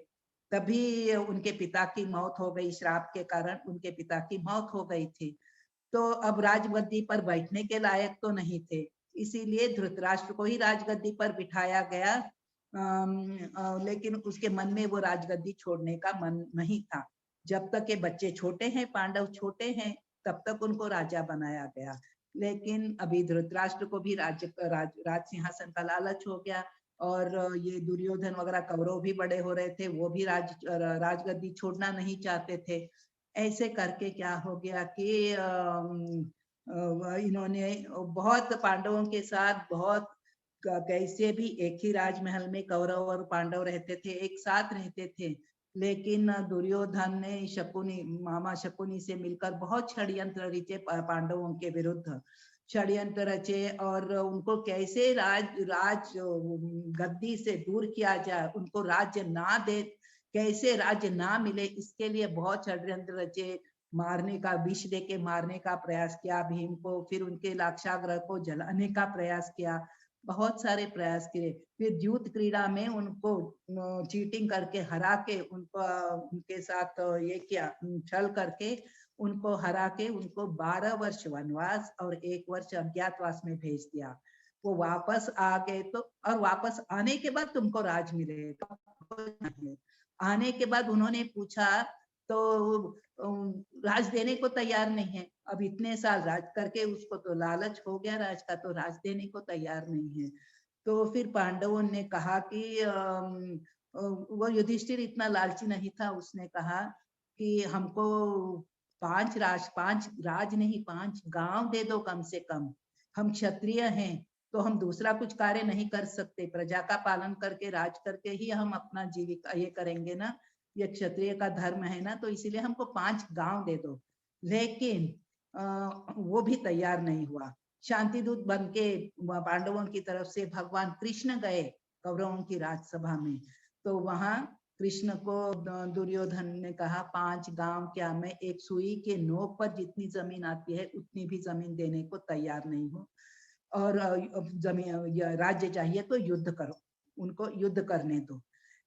तभी उनके पिता की मौत हो गई, श्राप के कारण उनके पिता की मौत हो गई थी, तो अब राजगद्दी पर बैठने के लायक तो नहीं थे, इसीलिए धृतराष्ट्र को ही राजगद्दी पर बिठाया गया। लेकिन उसके मन में वो राजगद्दी छोड़ने का मन नहीं था। जब तक ये बच्चे छोटे हैं, पांडव छोटे हैं, तब तक उनको राजा बनाया गया। लेकिन अभी धृतराष्ट्र को भी राज सिंहासन का लालच हो गया, और ये दुर्योधन वगैरह कौरव भी बड़े हो रहे थे, वो भी राजगद्दी छोड़ना नहीं चाहते थे। ऐसे करके क्या हो गया कि इन्होंने बहुत पांडवों के साथ बहुत कैसे भी एक ही राजमहल में कौरव और पांडव रहते थे, एक साथ रहते थे, लेकिन दुर्योधन ने शकुनी मामा शकुनी से मिलकर बहुत षड्यंत्र रचे पांडवों के विरुद्ध, षड्यंत्र रचे और उनको कैसे राज गद्दी से दूर किया जाए, उनको राज्य ना दे, कैसे राज्य ना मिले, इसके लिए बहुत षड्यंत्र रचे। मारने का, विष दे के मारने का प्रयास किया भीम को, फिर उनके लाक्षागृह को जलाने का प्रयास किया, बहुत सारे प्रयास किए। फिर युद्ध क्रीड़ा में उनको चीटिंग करके हरा के उनके साथ ये किया, छल करके उनको हरा के उनको 12 वर्ष वनवास और 1 वर्ष अज्ञातवास में भेज दिया। वो वापस आ गए तो, और वापस आने के बाद तुमको राज मिलेगा। आने के बाद उन्होंने पूछा तो राज देने को तैयार नहीं है। अब इतने साल राज करके उसको तो लालच हो गया राज का, तो राज देने को तैयार नहीं है। तो फिर पांडवों ने कहा कि वो युधिष्ठिर इतना लालची नहीं था, उसने कहा कि हमको 5 राज नहीं 5 गांव दे दो कम से कम। हम क्षत्रिय हैं तो हम दूसरा कुछ कार्य नहीं कर सकते, प्रजा का पालन करके राज करके ही हम अपना जीविका ये करेंगे ना, ये क्षत्रिय का धर्म है ना, तो इसीलिए हमको 5 गांव दे दो। लेकिन वो भी तैयार नहीं हुआ। शांति दूत बन के पांडवों की तरफ से भगवान कृष्ण गए कौरवों की राजसभा में, तो वहां कृष्ण को दुर्योधन ने कहा 5 गांव क्या, मैं एक सुई के नोक पर जितनी जमीन आती है उतनी भी जमीन देने को तैयार नहीं हूँ, और जमीन राज्य चाहिए तो युद्ध करो, उनको युद्ध करने दो।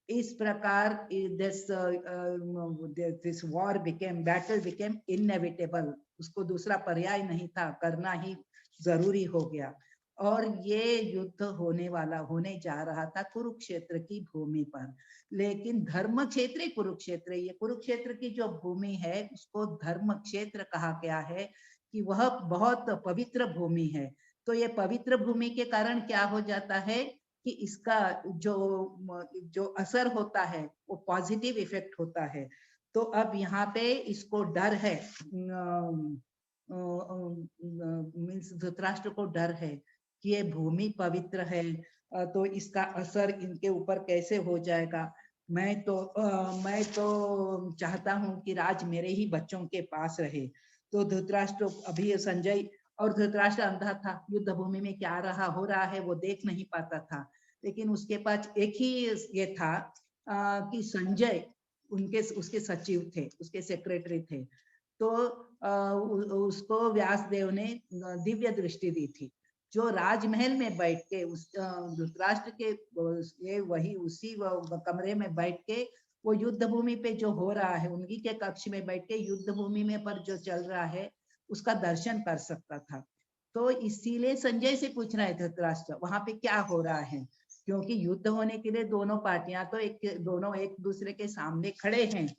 इस प्रकार this war battle became inevitable, उसको दूसरा पर्याय नहीं था, करना ही जरूरी हो गया। और ये युद्ध होने जा रहा था कुरुक्षेत्र की भूमि पर, लेकिन धर्म क्षेत्र कुरुक्षेत्र, ये कुरुक्षेत्र की जो भूमि है उसको धर्म क्षेत्र कहा गया है कि वह बहुत पवित्र भूमि है। तो ये पवित्र भूमि के कारण क्या हो जाता है कि इसका जो असर होता है वो पॉजिटिव इफेक्ट होता है। तो अब यहाँ पे इसको डर है, मीन्स धृतराष्ट्र को डर है कि ये भूमि पवित्र है, तो इसका असर इनके ऊपर कैसे हो जाएगा। मैं तो चाहता हूँ कि राज मेरे ही बच्चों के पास रहे। तो धृतराष्ट्र, अभी संजय, और धृतराष्ट्र अंधा था, युद्ध भूमि में क्या हो रहा है वो देख नहीं पाता था, लेकिन उसके पास एक ही ये था कि संजय उसके सचिव थे, उसके सेक्रेटरी थे। तो उसको व्यासदेव ने दिव्य दृष्टि दी थी, जो राजमहल में बैठ के उस धृतराष्ट्र के वही उसी कमरे में बैठ के वो युद्ध भूमि पे जो हो रहा है, उनकी के कक्ष में बैठ के युद्ध भूमि में पर जो चल रहा है उसका दर्शन कर सकता था। तो इसीलिए संजय से पूछ रहा है धृतराष्ट्र वहां पे क्या हो रहा है, क्योंकि युद्ध होने के लिए दोनों पार्टियां तो एक दूसरे के सामने खड़े हैं।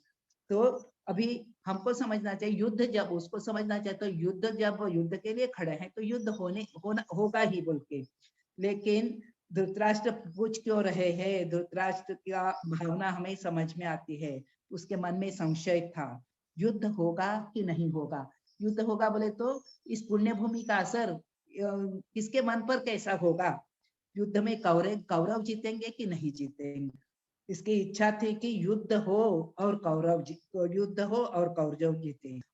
तो अभी हमको समझना चाहिए, युद्ध जब उसको समझना चाहिए, तो जब युद्ध के लिए खड़े हैं तो युद्ध होगा ही बोल के। लेकिन धृतराष्ट्र पूछ क्यों रहे हैं, धृतराष्ट्र का भावना हमें समझ में आती है, उसके मन में संशय था, युद्ध होगा कि नहीं होगा। युद्ध होगा बोले तो इस पुण्य भूमि का असर किसके मन पर कैसा होगा, युद्ध में कौरव जीतेंगे कि नहीं जीतेंगे। इसकी इच्छा थी कि युद्ध हो और कौरव जीते,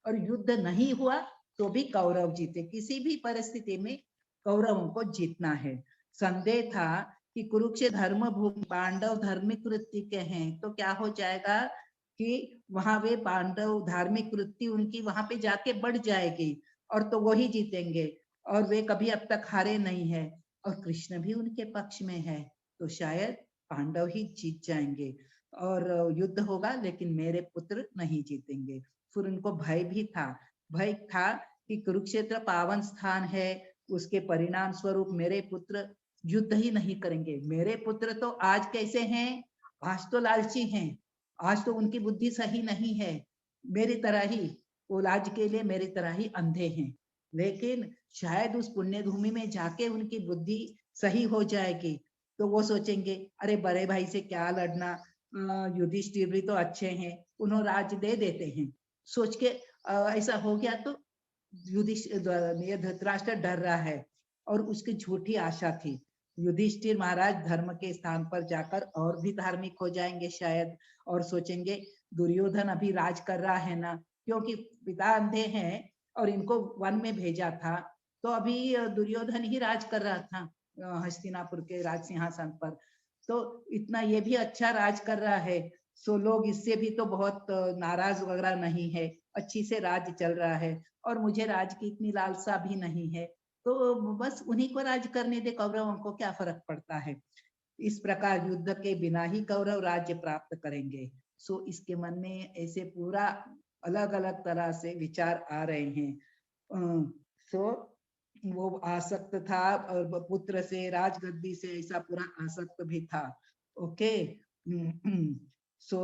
और युद्ध नहीं हुआ तो भी कौरव जीते। किसी भी परिस्थिति में कौरवों को जीतना है। संदेह था कि कुरुक्षेत्र धर्म भूमि, पांडव धार्मिक वृत्ति के हैं, तो क्या हो जाएगा कि वहां वे पांडव धार्मिक वृत्ति उनकी वहां पे जाके बढ़ जाएगी, और तो वही जीतेंगे, और वे कभी अब तक हारे नहीं है, और कृष्ण भी उनके पक्ष में है, तो शायद पांडव ही जीत जाएंगे और युद्ध होगा, लेकिन मेरे पुत्र नहीं जीतेंगे। फिर उनको भय था कि कुरुक्षेत्र पावन स्थान है, उसके परिणाम स्वरूप मेरे पुत्र युद्ध ही नहीं करेंगे। मेरे पुत्र तो आज कैसे हैं, आज तो लालची हैं, आज तो उनकी बुद्धि सही नहीं है, मेरी तरह ही वो लाज के लिए मेरी तरह ही अंधे हैं। लेकिन शायद उस पुण्य भूमि में जाके उनकी बुद्धि सही हो जाएगी, तो वो सोचेंगे अरे बड़े भाई से क्या लड़ना, युधिष्ठिर भी तो अच्छे हैं, उन्होंने राज दे देते हैं, सोच के ऐसा हो गया। तो धृतराष्ट्र डर रहा है, और उसकी झूठी आशा थी। युधिष्ठिर महाराज धर्म के स्थान पर जाकर और भी धार्मिक हो जाएंगे शायद, और सोचेंगे दुर्योधन अभी राज कर रहा है ना, क्योंकि पिता अंधे हैं और इनको वन में भेजा था, तो अभी दुर्योधन ही राज कर रहा था हस्तिनापुर के राज सिंहासन पर। तो इतना ये भी अच्छा राज कर रहा है, सो लोग इससे भी तो बहुत नाराज वगैरह नहीं है, अच्छी से राज चल रहा है, और मुझे राज की इतनी लालसा भी नहीं है, तो बस उन्हीं को राज करने दे, कौरवों को क्या फर्क पड़ता है। इस प्रकार युद्ध के बिना ही कौरव राज्य प्राप्त करेंगे। सो इसके मन में ऐसे पूरा अलग अलग तरह से विचार आ रहे हैं। सो वो आसक्त था और पुत्र से, राजगद्दी से, ऐसा पूरा आसक्त भी था। ओके, सो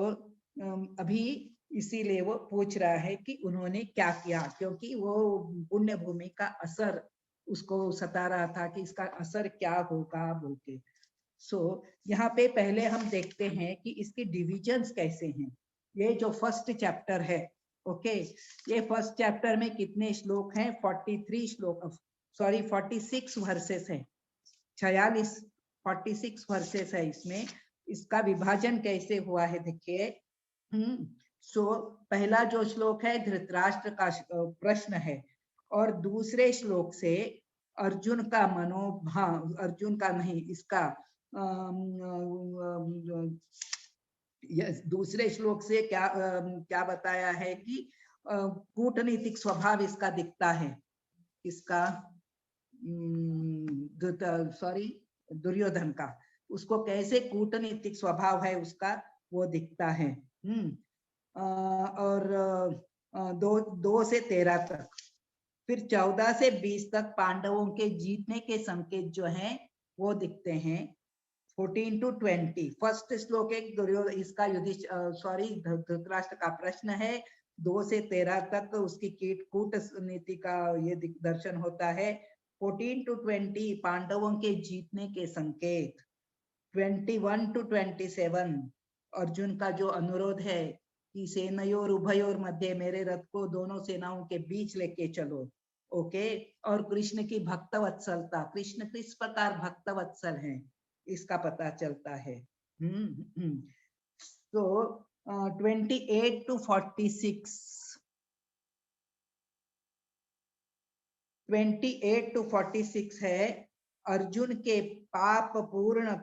अभी इसीलिए वो पूछ रहा है कि उन्होंने क्या किया, क्योंकि वो पुण्य भूमि का असर उसको सता रहा था कि इसका असर क्या होगा बोल के। सो यहाँ पे पहले हम देखते हैं कि इसके डिविजन्स कैसे हैं। ये जो फर्स्ट चैप्टर है, ओके, ये फर्स्ट चैप्टर में कितने श्लोक हैं? 43 श्लोक, सॉरी 46 वर्सेस है, 46 वर्सेस है इसमें। इसका विभाजन कैसे हुआ है देखिए। सो पहला जो श्लोक है धृतराष्ट्र का प्रश्न है, और दूसरे श्लोक से अर्जुन का मनोभाव, अर्जुन का नहीं, इसका दूसरे श्लोक से क्या बताया है कि कूटनीतिक स्वभाव इसका दिखता है, इसका सॉरी दुर्योधन का, उसको कैसे कूटनीतिक स्वभाव है उसका वो दिखता है। और 2 से 13 तक, फिर 14 से 20 तक पांडवों के जीतने के संकेत जो हैं वो दिखते हैं। 14 to 20 फर्स्ट श्लोक एक दुर्योधन, इसका धृतराष्ट्र का प्रश्न है। 2 से 13 तक उसकी कूट नीति का ये दर्शन होता है। 14 to 20 पांडवों के जीतने के संकेत। 21 to 27 अर्जुन का जो अनुरोध है कि सेनयोर उभयोर मध्य, मेरे रथ को दोनों सेनाओं के बीच लेके चलो। ओके, और कृष्ण की भक्त वत्सलता, कृष्ण किस प्रकार भक्त वत्सल है इसका पता चलता है। तो 28 to 46, 28 to 46 है अर्जुन के पाप पूर्ण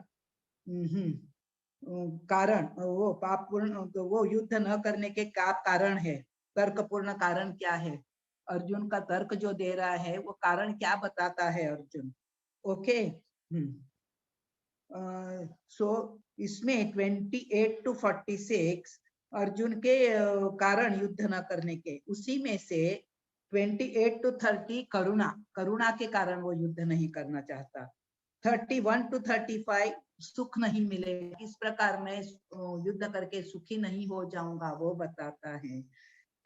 कारण, वो पाप पूर्ण, तो वो युद्ध न करने के क्या कारण है, तर्कपूर्ण कारण क्या है, अर्जुन का तर्क जो दे रहा है वो कारण क्या बताता है अर्जुन। ओके, सो इसमें 28 to 46 अर्जुन के कारण युद्ध न करने के, उसी में से 28 to 30 करुणा के कारण वो युद्ध नहीं करना चाहता। 31 to 35 सुख नहीं मिलेगा, किस प्रकार मैं युद्ध करके सुखी नहीं हो जाऊंगा वो बताता है।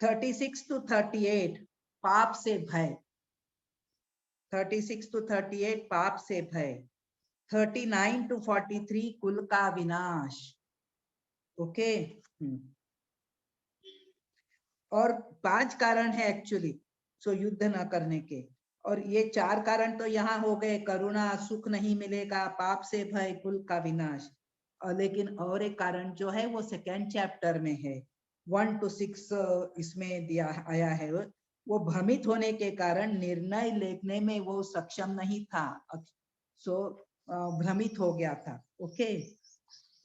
36 to 38 पाप से भय, 36 to 38 पाप से भय। 39 to 43 कुल का विनाश। ओके, और 5 कारण है एक्चुअली सो युद्ध न करने के, और ये 4 कारण तो यहाँ हो गए, करुणा, सुख नहीं मिलेगा, पाप से भय, कुल का विनाश। लेकिन और एक कारण जो है वो सेकेंड चैप्टर में है, 1 to 6 इसमें दिया आया है। वो भ्रमित होने के कारण निर्णय लेने में वो सक्षम नहीं था, सो भ्रमित हो गया था। ओके,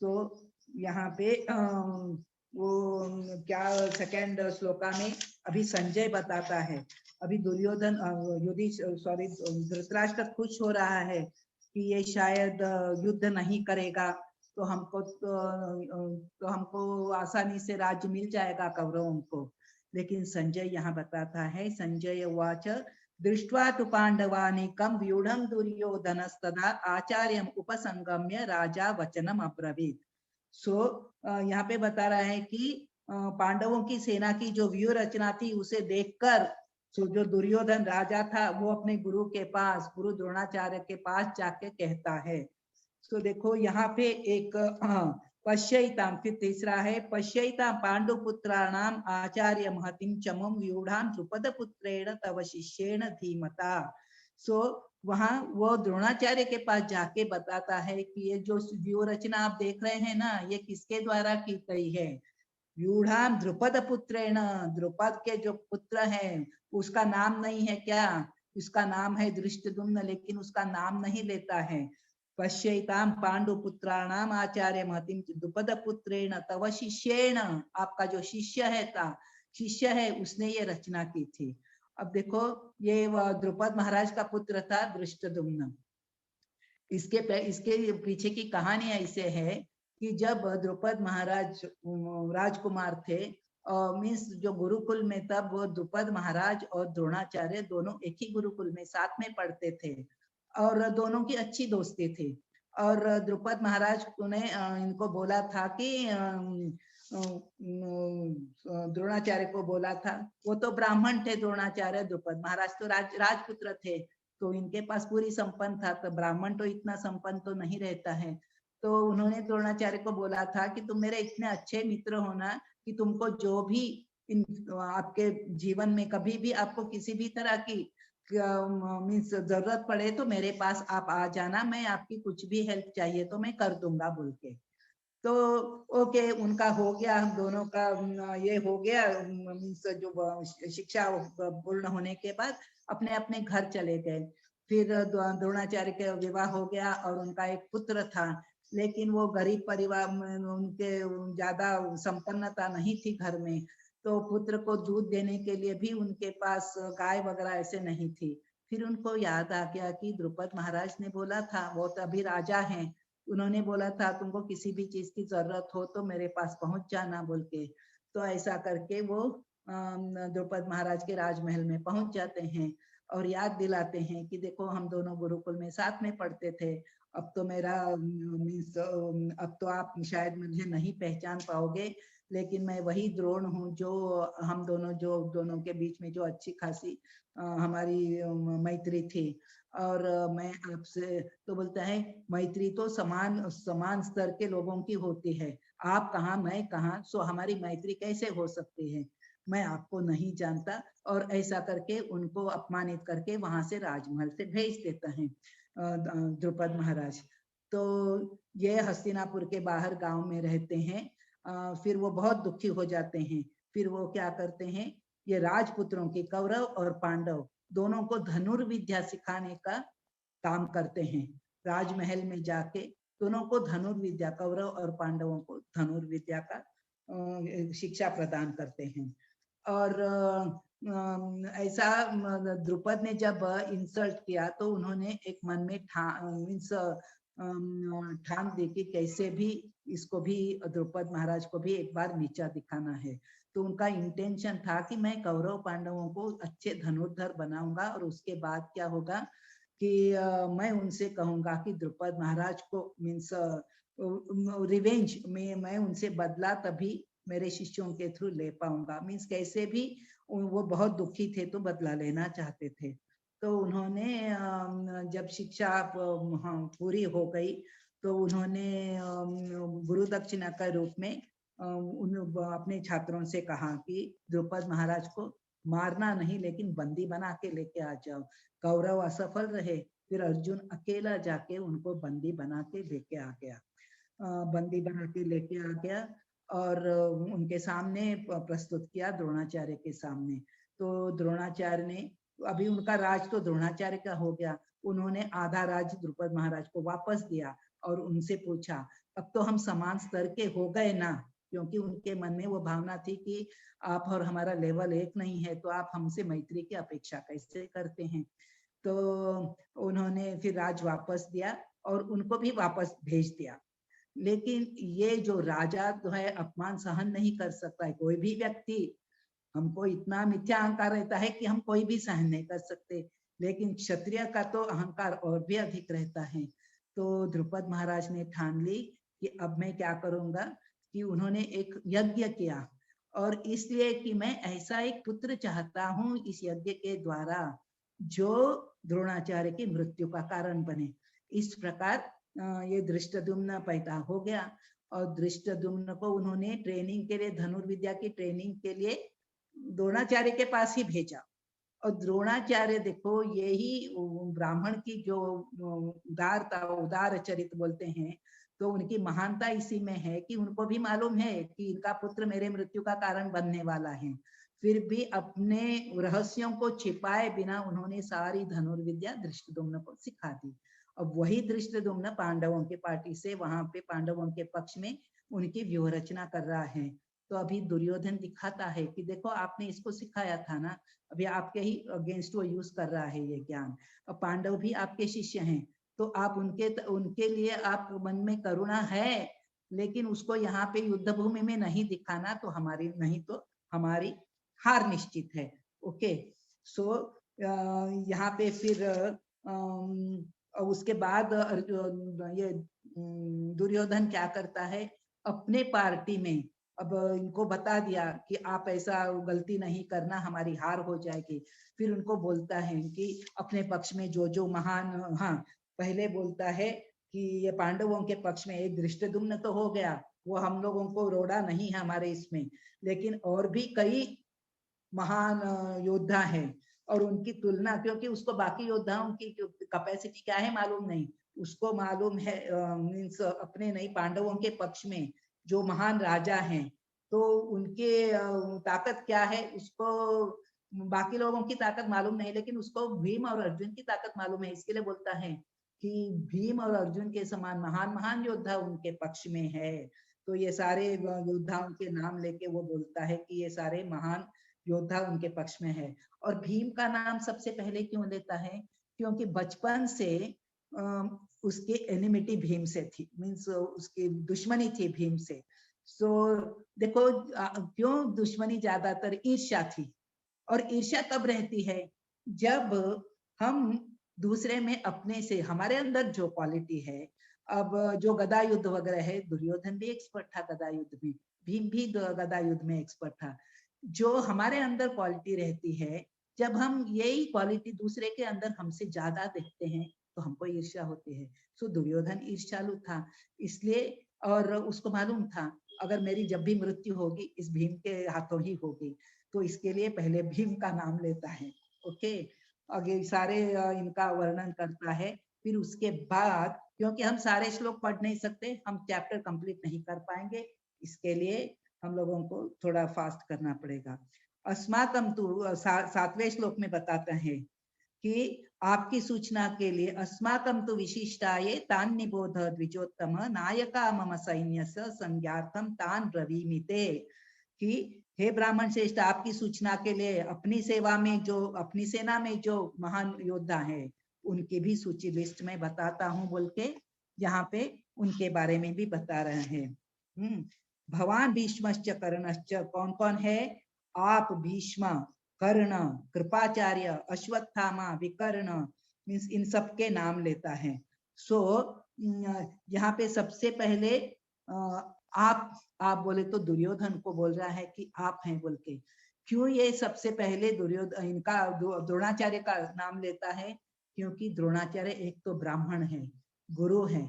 तो यहाँ पे वो क्या सेकेंड श्लोका में अभी संजय बताता है, अभी दुर्योधन धृतराष्ट्र खुश हो रहा है कि ये शायद युद्ध नहीं करेगा तो हमको आसानी से राज्य मिल जाएगा कौरवों को। लेकिन संजय यहाँ बताता है, संजय उवाच दृष्ट्वा तु पांडवानीकं व्यूढ़ं दुर्योधनस्तदा आचार्यम उपसंगम्य राजा वचनम अब्रवीत। सो यहाँ पे बता रहा है कि पांडवों की सेना की जो व्यूह रचना थी उसे देखकर सो जो दुर्योधन राजा था वो अपने गुरु के पास, गुरु द्रोणाचार्य के पास जाके कहता है। तो देखो यहाँ पे एक पश्यैताम, फिर तीसरा है पश्यैताम पांडुपुत्राणाम आचार्य महतिम चमम व्यूढ़ाम द्रुपद पुत्रेण तव शिष्येण धीमता। सो वहां वो द्रोणाचार्य के पास जाके बताता है कि ये जो व्यूह रचना आप देख रहे हैं ना, ये किसके द्वारा की गई है। व्यूढ़ाम द्रुपद पुत्रेण, द्रुपद के जो पुत्र हैं उसका नाम नहीं है क्या, उसका नाम है धृष्टद्युम्न, लेकिन उसका नाम नहीं लेता है। पश्यताम पांडु पुत्राणाम आचार्य महतिम द्रुपद पुत्रेण तव शिष्येण, आपका जो शिष्य है उसने ये रचना की थी। अब देखो ये द्रुपद महाराज का पुत्र था धृष्टद्युम्न। इसके पीछे की कहानी ऐसे है कि जब द्रुपद महाराज राजकुमार थे, मीन्स जो गुरुकुल में, तब वो द्रुपद महाराज और द्रोणाचार्य दोनों एक ही गुरुकुल में साथ में पढ़ते थे और दोनों की अच्छी दोस्ती थी। और द्रुपद महाराज ने इनको बोला था कि द्रोणाचार्य को बोला था, वो तो ब्राह्मण थे द्रोणाचार्य, द्रुपद महाराज तो राजपुत्र थे, तो इनके पास पूरी संपन्न था, तो ब्राह्मण तो इतना संपन्न तो नहीं रहता है। तो उन्होंने द्रोणाचार्य को बोला था कि तुम मेरे इतने अच्छे मित्र हो ना कि तुमको जो भी आपके जीवन में कभी भी आपको किसी भी तरह की मीन्स जरूरत पड़े तो मेरे पास आप आ जाना, मैं आपकी कुछ भी हेल्प चाहिए तो मैं कर दूंगा बोल के। तो ओके, उनका हो गया, हम दोनों का ये हो गया, मीन्स जो शिक्षा पूर्ण होने के बाद अपने अपने घर चले गए। फिर द्रोणाचार्य के विवाह हो गया और उनका एक पुत्र था, लेकिन वो गरीब परिवार में, उनके ज्यादा संपन्नता नहीं थी घर में, तो पुत्र को दूध देने के लिए भी उनके पास गाय वगैरह ऐसे नहीं थी। फिर उनको याद आ गया कि द्रुपद महाराज ने बोला था, वो तो अभी राजा हैं, उन्होंने बोला था तुमको किसी भी चीज की जरूरत हो तो मेरे पास पहुंच जाना बोल के। तो ऐसा करके वो द्रुपद महाराज के राजमहल में पहुंच जाते हैं और याद दिलाते हैं कि देखो हम दोनों गुरुकुल में साथ में पढ़ते थे, अब तो मेरा मीन्स अब तो आप शायद मुझे नहीं पहचान पाओगे, लेकिन मैं वही द्रोण हूँ जो हम दोनों के बीच में जो अच्छी खासी हमारी मैत्री थी। और मैं आपसे, तो बोलता है मैत्री तो समान स्तर के लोगों की होती है, आप कहाँ मैं कहाँ, सो हमारी मैत्री कैसे हो सकती है, मैं आपको नहीं जानता। और ऐसा करके उनको अपमानित करके वहां से राजमहल से भेज देता है द्रुपद महाराज। तो ये हस्तिनापुर के बाहर गांव में रहते हैं। फिर वो बहुत दुखी हो जाते हैं। फिर वो क्या करते हैं, ये राजपुत्रों की, कौरव और पांडव दोनों को धनुर्विद्या सिखाने का काम करते हैं। राजमहल में जाके दोनों को धनुर्विद्या, कौरव और पांडवों को धनुर्विद्या का शिक्षा प्रदान करते हैं। और ऐसा द्रुपद ने जब इंसल्ट किया तो उन्होंने एक मन में ठान दी कि कैसे भी इसको भी, द्रुपद महाराज को भी एक बार नीचा दिखाना है। तो उनका इंटेंशन था कि मैं कौरव पांडवों को अच्छे धनुर्धर बनाऊंगा और उसके बाद क्या होगा कि मैं उनसे कहूंगा कि द्रुपद महाराज को मीन्स रिवेंज में मैं उनसे बदला तभी मेरे शिष्यों के थ्रू ले पाऊंगा। मीन्स कैसे भी वो बहुत दुखी थे तो बदला लेना चाहते थे। तो उन्होंने जब शिक्षा पूरी हो गई तो उन्होंने गुरु दक्षिणा के रूप में अपने छात्रों से कहा कि द्रुपद महाराज को मारना नहीं लेकिन बंदी बना के लेके आ जाओ। कौरव असफल रहे, फिर अर्जुन अकेला जाके उनको बंदी बना के लेके आ गया, बंदी बना के लेके आ गया और उनके सामने प्रस्तुत किया, द्रोणाचार्य के सामने। तो द्रोणाचार्य ने, अभी उनका राज तो द्रोणाचार्य का हो गया, उन्होंने आधा राज द्रुपद महाराज को वापस दिया और उनसे पूछा अब तो हम समान स्तर के हो गए ना, क्योंकि उनके मन में वो भावना थी कि आप और हमारा लेवल एक नहीं है तो आप हमसे मैत्री की अपेक्षा कैसे करते हैं। तो उन्होंने फिर राज वापस दिया और उनको भी वापस भेज दिया। लेकिन ये जो राजा जो है अपमान सहन नहीं कर सकता है, कोई भी व्यक्ति, हमको इतना मिथ्या अहंकार रहता है कि हम कोई भी सहन नहीं कर सकते, लेकिन क्षत्रिय का तो अहंकार और भी अधिक रहता है। तो द्रुपद महाराज ने ठान ली कि अब मैं क्या करूंगा, कि उन्होंने एक यज्ञ किया और इसलिए कि मैं ऐसा एक पुत्र चाहता हूं इस यज्ञ के द्वारा जो द्रोणाचार्य की मृत्यु का कारण बने। इस प्रकार ये धृष्टद्युम्न पैदा हो गया और धृष्टद्युम्न को उन्होंने ट्रेनिंग के लिए, धनुर्विद्या की ट्रेनिंग के लिए द्रोणाचार्य के पास ही भेजा। और द्रोणाचार्य देखो यही ब्राह्मण की जो उदारता, उदार चरित्र बोलते हैं, तो उनकी महानता इसी में है कि उनको भी मालूम है कि इनका पुत्र मेरे मृत्यु का कारण बनने वाला है, फिर भी अपने रहस्यों को छिपाए बिना उन्होंने सारी धनुर्विद्या धृष्टद्युम्न को सिखा दी। अब वही धृष्टद्युम्न पांडवों के पार्टी से वहां पे पांडवों के पक्ष में उनकी व्यूह रचना कर रहा है। तो अभी दुर्योधन दिखाता है कि देखो आपने इसको सिखाया था ना, अभी आपके ही अगेंस्ट वो यूज कर रहा है ये ज्ञान। अब पांडव भी आपके शिष्य हैं, तो आप उनके लिए आप मन में करुणा है, लेकिन उसको यहाँ पे युद्ध भूमि में नहीं दिखाना, तो हमारी हार निश्चित है। ओके, सो यहाँ पे फिर उसके बाद ये दुर्योधन क्या करता है, अपने पार्टी में अब इनको बता दिया कि आप ऐसा गलती नहीं करना, हमारी हार हो जाएगी। फिर उनको बोलता है कि अपने पक्ष में जो महान, हाँ पहले बोलता है कि ये पांडवों के पक्ष में एक धृष्टद्युम्न तो हो गया, वो हम लोगों को रोड़ा नहीं है हमारे इसमें, लेकिन और भी कई महान योद्धा हैं और उनकी तुलना, क्योंकि उसको बाकी योद्धाओं की कैपेसिटी क्या है मालूम नहीं, उसको मालूम है मीन्स अपने नहीं, पांडवों के पक्ष में जो महान राजा हैं तो उनके ताकत क्या है उसको बाकी लोगों की ताकत मालूम नहीं, लेकिन उसको भीम और अर्जुन की ताकत मालूम है। इसके लिए बोलता है कि भीम और अर्जुन के समान महान महान योद्धा उनके पक्ष में है। तो ये सारे योद्धाओं के नाम लेके वो बोलता है कि ये सारे महान योद्धा उनके पक्ष में है। और भीम का नाम सबसे पहले क्यों लेता है, क्योंकि बचपन से उसके एनिमिटी भीम से थी, मीन्स उसकी दुश्मनी थी भीम से। सो देखो क्यों दुश्मनी, ज्यादातर ईर्ष्या थी। और ईर्ष्या कब रहती है, जब हम दूसरे में अपने से, हमारे अंदर जो क्वालिटी है, अब जो गदा युद्ध वगैरह है, दुर्योधन भी एक्सपर्ट था गदा युद्ध में, भीम भी गदा युद्ध में एक्सपर्ट था। जो हमारे अंदर क्वालिटी रहती है, जब हम यही क्वालिटी दूसरे के अंदर हमसे ज्यादा देखते हैं तो हमको ईर्ष्या होती है। सो दुर्योधन ईर्ष्यालु था, इसलिए, और उसको मालूम था अगर मेरी जब भी मृत्यु होगी इस भीम के हाथों ही होगी, तो इसके लिए पहले भीम का नाम लेता है। ओके, आगे सारे इनका वर्णन करता है। फिर उसके बाद, क्योंकि हम सारे श्लोक पढ़ नहीं सकते, हम चैप्टर कंप्लीट नहीं कर पाएंगे, इसके लिए हम लोगों को थोड़ा फास्ट करना पड़ेगा। अस्माकम तु 7वें श्लोक में बताता है कि आपकी सूचना के लिए, अस्माकम तु विशिष्टाये तान निबोध द्विजोत्तम नायका मम सैन्यस्य संज्ञार्थम तान ब्रवीमिते, कि हे ब्राह्मण श्रेष्ठ, आपकी सूचना के लिए अपनी सेवा में जो, अपनी सेना में जो महान योद्धा है उनकी भी सूची लिस्ट में बताता हूँ बोल के यहाँ पे उनके बारे में भी बता रहे हैं। भवान भीष्मश्च कर्णश्च, कौन कौन है, आप भीष्म, कर्ण, कृपाचार्य, अश्वत्थामा, विकर्ण, मीन्स इन सब के नाम लेता है। सो यहाँ पे सबसे पहले आप बोले तो दुर्योधन को बोल रहा है कि आप हैं बोल के। क्यों ये सबसे पहले दुर्योधन, इनका द्रोणाचार्य का नाम लेता है, क्योंकि द्रोणाचार्य एक तो ब्राह्मण है, गुरु है,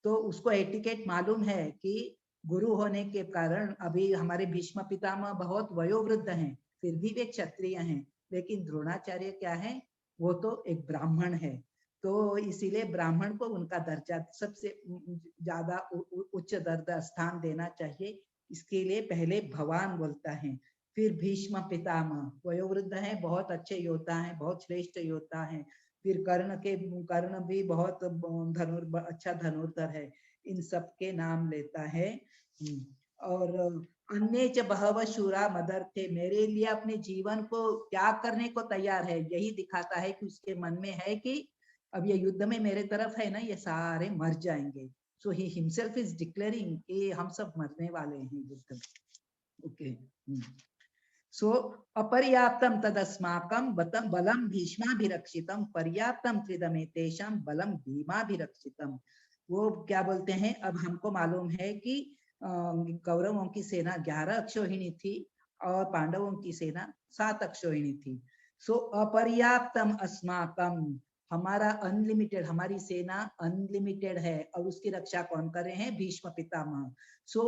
तो उसको एटिकेट मालूम है कि गुरु होने के कारण, अभी हमारे भीष्म पितामह बहुत वयोवृद्ध हैं, फिर भी वे क्षत्रिय हैं, लेकिन द्रोणाचार्य क्या है, वो तो एक ब्राह्मण है, तो इसीलिए ब्राह्मण को उनका दर्जा सबसे ज्यादा उच्च दर्जा स्थान देना चाहिए। इसके लिए पहले भगवान बोलता है, फिर भीष्म पितामह, वयोवृद्ध है, बहुत अच्छे योद्धा हैं, बहुत श्रेष्ठ योद्धा हैं, फिर कर्ण भी बहुत अच्छा धनुर्धर है, इन सब के नाम लेता है। और अन्य च बहव शूरा मदर थे, मेरे लिए अपने जीवन को त्याग करने को तैयार है, यही दिखाता है कि उसके मन में है कि अब ये युद्ध में मेरे तरफ है ना, ये सारे मर जाएंगे। सो ही हिमसेल्फ इज डिक्लेयरिंग कि हम सब मरने वाले हैं युद्ध में। ओके, सो अपर्याप्तम तदस्माकं बलम भीष्माभिरक्षितम पर्याप्तम त्रिदमेतेषां बलम भीमाभिरक्षितम। वो क्या बोलते हैं, अब हमको मालूम है कि कौरवों की सेना 11 अक्षौहिणी थी और पांडवों की सेना 7 अक्षौहिणी थी। सो अपर्याप्तम अस्माकम, हमारा अनलिमिटेड, हमारी सेना अनलिमिटेड है, और उसकी रक्षा कौन कर रहे हैं, भीष्म पितामह। सो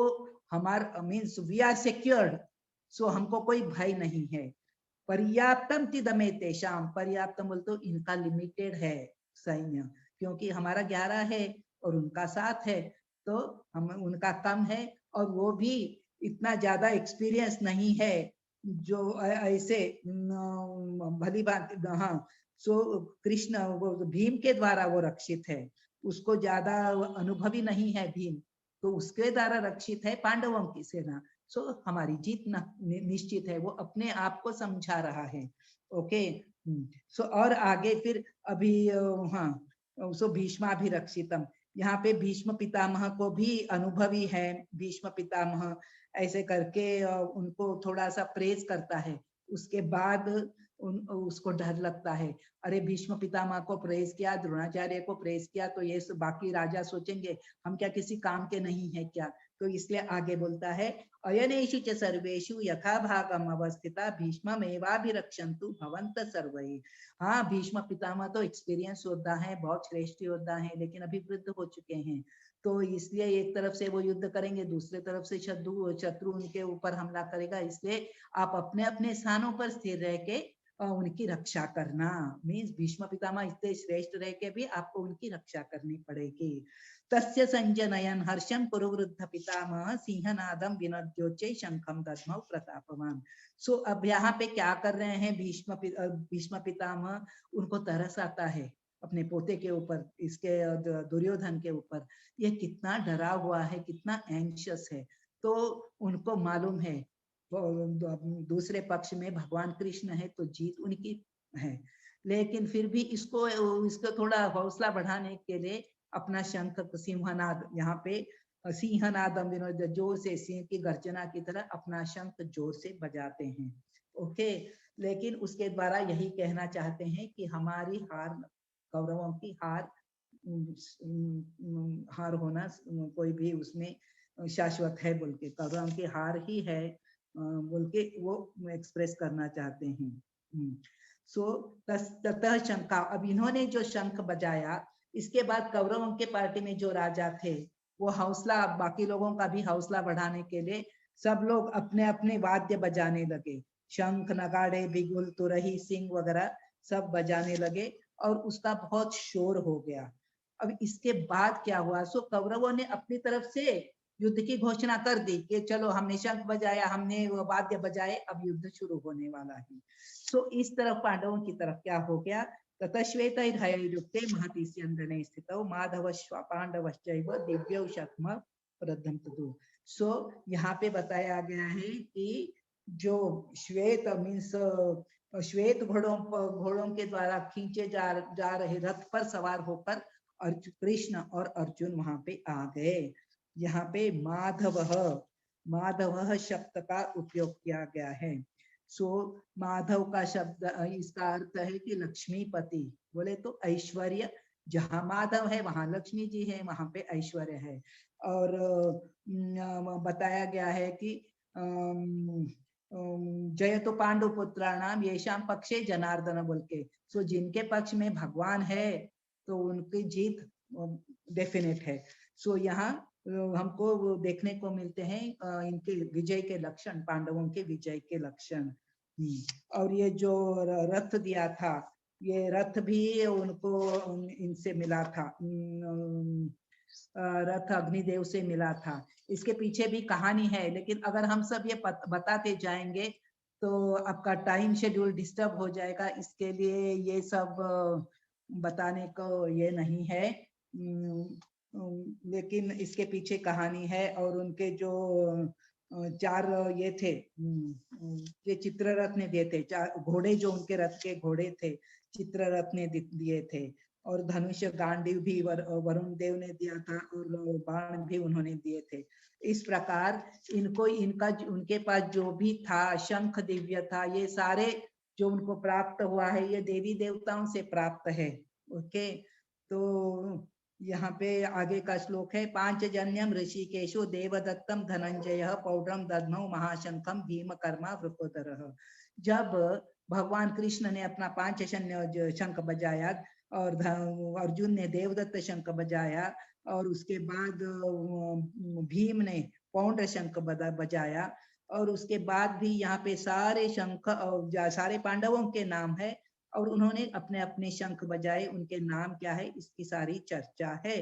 हमारा मीन्स वी आर सिक्योर्ड, सो हमको कोई भय नहीं है। पर्याप्तम तिदमे तेषाम, पर्याप्तम बोल तो इनका लिमिटेड है सैन्य, क्योंकि हमारा 11 है और उनका 7 है, तो हम उनका कम है, और वो भी इतना ज्यादा एक्सपीरियंस नहीं है जो ऐसे भली बात। हाँ, सो कृष्ण वो भीम के द्वारा वो रक्षित है, उसको ज्यादा अनुभवी नहीं है भीम, तो उसके द्वारा रक्षित है पांडवों की सेना। सो हमारी जीत निश्चित है, वो अपने आप को समझा रहा है। ओके, सो और आगे फिर अभी हाँ, सो भीष्माभिरक्षितम, यहाँ पे भीष्म पितामह को भी अनुभवी है, भीष्म पितामह ऐसे करके उनको थोड़ा सा प्रेज करता है। उसके बाद उसको डर लगता है, अरे भीष्म पितामह को प्रेज किया, द्रोणाचार्य को प्रेज किया, तो ये बाकी राजा सोचेंगे हम क्या किसी काम के नहीं है क्या, तो इसलिए आगे बोलता है अयनेषु च सर्वेषु यथा भागम अवस्थिता भीष्ममेवाभिरक्षन्तु भवन्तः सर्वे। हाँ, भीष्म पितामह तो एक्सपीरियंस योद्धा है, बहुत श्रेष्ठ योद्धा है, लेकिन अभी वृद्ध हो चुके हैं, तो इसलिए एक तरफ से वो युद्ध करेंगे, दूसरे तरफ से शत्रु उनके ऊपर हमला करेगा, इसलिए आप अपने अपने स्थानों पर स्थिर रह के उनकी रक्षा करना। मीन्स भीष्म पितामह इतने श्रेष्ठ रह के भी आपको उनकी रक्षा करनी पड़ेगी। तस्य संजनयन हर्षम कुरुवृद्ध पितामह सिंहनादम विनद्योच्चै शंखम दद्मौ प्रतापवान। सो अब यहाँ पे क्या कर रहे हैं भीष्म पितामह, उनको तरस आता है अपने पोते के ऊपर, इसके दुर्योधन के ऊपर, ये कितना डरा हुआ है, कितना एंशियस है, तो उनको मालूम है दूसरे पक्ष में भगवान कृष्ण है तो जीत उनकी है, लेकिन फिर भी इसको थोड़ा हौसला बढ़ाने के लिए अपना शंख सिंहनाद, यहाँ पे सिंहनादम विनोद, जोर से सिंह की गर्जना की तरह अपना शंख जोर से बजाते हैं। ओके, लेकिन उसके द्वारा यही कहना चाहते हैं कि हमारी हार, कौरवों की हार होना कोई भी उसमें शाश्वत है बोल के, कौरवों की हार ही है बोल के वो एक्सप्रेस करना चाहते हैं। सो ततः शंका, अब इन्होंने जो शंख बजाया, इसके बाद कौरवों के पार्टी में जो राजा थे वो हौसला, बाकी लोगों का भी हौसला बढ़ाने के लिए सब लोग अपने अपने वाद्य बजाने लगे, शंख नगाड़े बिगुल तुरही सिंह वगैरह सब बजाने लगे, और उसका बहुत शोर हो गया। अब इसके बाद क्या हुआ, सो कौरवों ने अपनी तरफ से युद्ध की घोषणा कर दी कि चलो हमने शंख बजाया, हमने वो वाद्य बजाए, अब युद्ध शुरू होने वाला है। सो इस तरफ पांडवों की तरफ क्या हो गया, ततः श्वेतैर्हयैर्युक्ते महति स्यन्दने स्थितौ माधवश्च पांडवश्चैव दिव्यौ शक्म प्रदं तदु। सो यहाँ पे बताया गया है कि जो श्वेत मीन्स श्वेत घोड़ों के द्वारा खींचे जा रहे रथ पर सवार होकर कृष्ण और अर्जुन वहां पे आ गए। यहाँ पे माधव शब्द का उपयोग किया गया है। सो माधव का शब्द, इसका अर्थ है कि लक्ष्मीपति, बोले तो ऐश्वर्य, जहाँ माधव है वहां लक्ष्मी जी है, वहां पे ऐश्वर्य है। और बताया गया है कि जय तो पांडु पुत्राणाम येषाम पक्षे जनार्दन बोल के, सो जिनके पक्ष में भगवान है तो उनकी जीत डेफिनेट है। सो यहाँ हमको देखने को मिलते हैं इनके विजय के लक्षण, पांडवों के विजय के लक्षण। और ये जो रथ दिया था, ये रथ भी उनको इनसे मिला था, रथ अग्निदेव से मिला था। इसके पीछे भी कहानी है, लेकिन अगर हम सब ये बताते जाएंगे तो आपका टाइम शेड्यूल डिस्टर्ब हो जाएगा, इसके लिए ये सब बताने को ये नहीं है, लेकिन इसके पीछे कहानी है। और उनके जो 4 ये थे, ये चित्ररथ ने दिए थे, 4 घोड़े जो उनके रथ के घोड़े थे चित्ररथ ने दिए थे, और धनुष गांडीव भी वरुण देव ने दिया था, और बाण भी उन्होंने दिए थे। इस प्रकार इनको उनके पास जो भी था, शंख दिव्य था, ये सारे जो उनको प्राप्त हुआ है ये देवी देवताओं से प्राप्त है। ओके, तो यहाँ पे आगे का श्लोक है, पांचजन्यम ऋषिकेशो देवदत्तम धनंजय पौड्रम दद्मौ महाशंखम भीम कर्मा वृकोदरः। जब भगवान कृष्ण ने अपना 5 शंख बजाया और अर्जुन ने देवदत्त शंख बजाया, और उसके बाद भीम ने पौंड्र शंख बजाया, और उसके बाद भी यहाँ पे सारे शंख और सारे पांडवों के नाम है और उन्होंने अपने अपने शंख बजाए, उनके नाम क्या है इसकी सारी चर्चा है।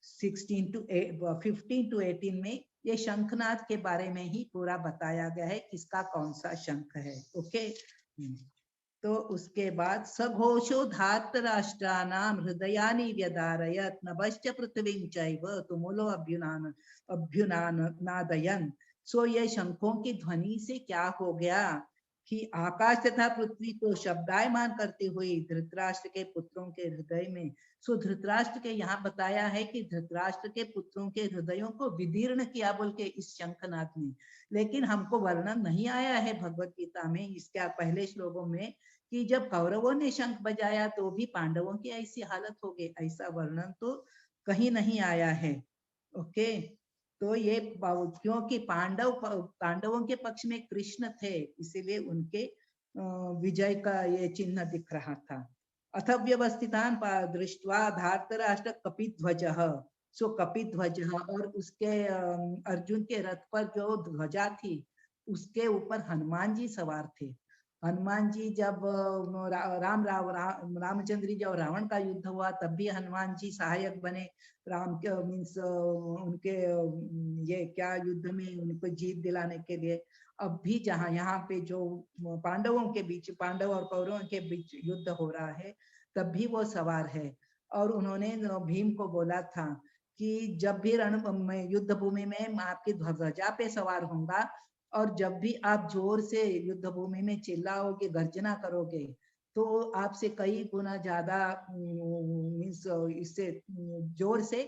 15 to 18 में ये शंखनाद के बारे में ही पूरा बताया गया है, किसका कौन सा शंख है। ओके, तो उसके बाद सघोषो धार्तराष्ट्राणां हृदयानि व्यधारयत् नभश्च पृथ्वीं चैव तुमुलो अभ्युनादयन्। सो ये शंखों की ध्वनि से क्या हो गया कि आकाश तथा पृथ्वी को शब्दायमान करती हुई धृतराष्ट्र के पुत्रों के हृदय में। सो धृतराष्ट्र के यहाँ बताया है कि धृतराष्ट्र के पुत्रों के हृदयों को विदीर्ण किया बोल के इस शंखनाद में, लेकिन हमको वर्णन नहीं आया है भगवत गीता में इसके पहले श्लोकों में कि जब कौरवों ने शंख बजाया तो भी पांडवों की ऐसी हालत हो गई, ऐसा वर्णन तो कहीं नहीं आया है। ओके, तो ये क्योंकि पांडवों के पक्ष में कृष्ण थे इसीलिए उनके विजय का ये चिन्ह दिख रहा था। अथ व्यवस्थितान दृष्ट्वा धार्तराष्ट्र कपिध्वजः। सो कपिध्वज और उसके अर्जुन के रथ पर जो ध्वजा थी उसके ऊपर हनुमान जी सवार थे। हनुमान जी जब रामचंद्र जी जब रावण का युद्ध हुआ तब भी हनुमान जी सहायक बने राम के मीन्स उनके ये क्या युद्ध में उनको जीत दिलाने के लिए। अब भी जहाँ यहाँ पे जो पांडवों के बीच, पांडव और कौरवों के बीच युद्ध हो रहा है तब भी वो सवार है। और उन्होंने भीम को बोला था कि जब भी युद्ध भूमि में आपकी ध्वजा पे सवार होऊंगा और जब भी आप जोर से युद्ध भूमि में चिल्लाओगे, गर्जना करोगे तो आपसे कई गुना ज्यादा मीन्स इससे जोर से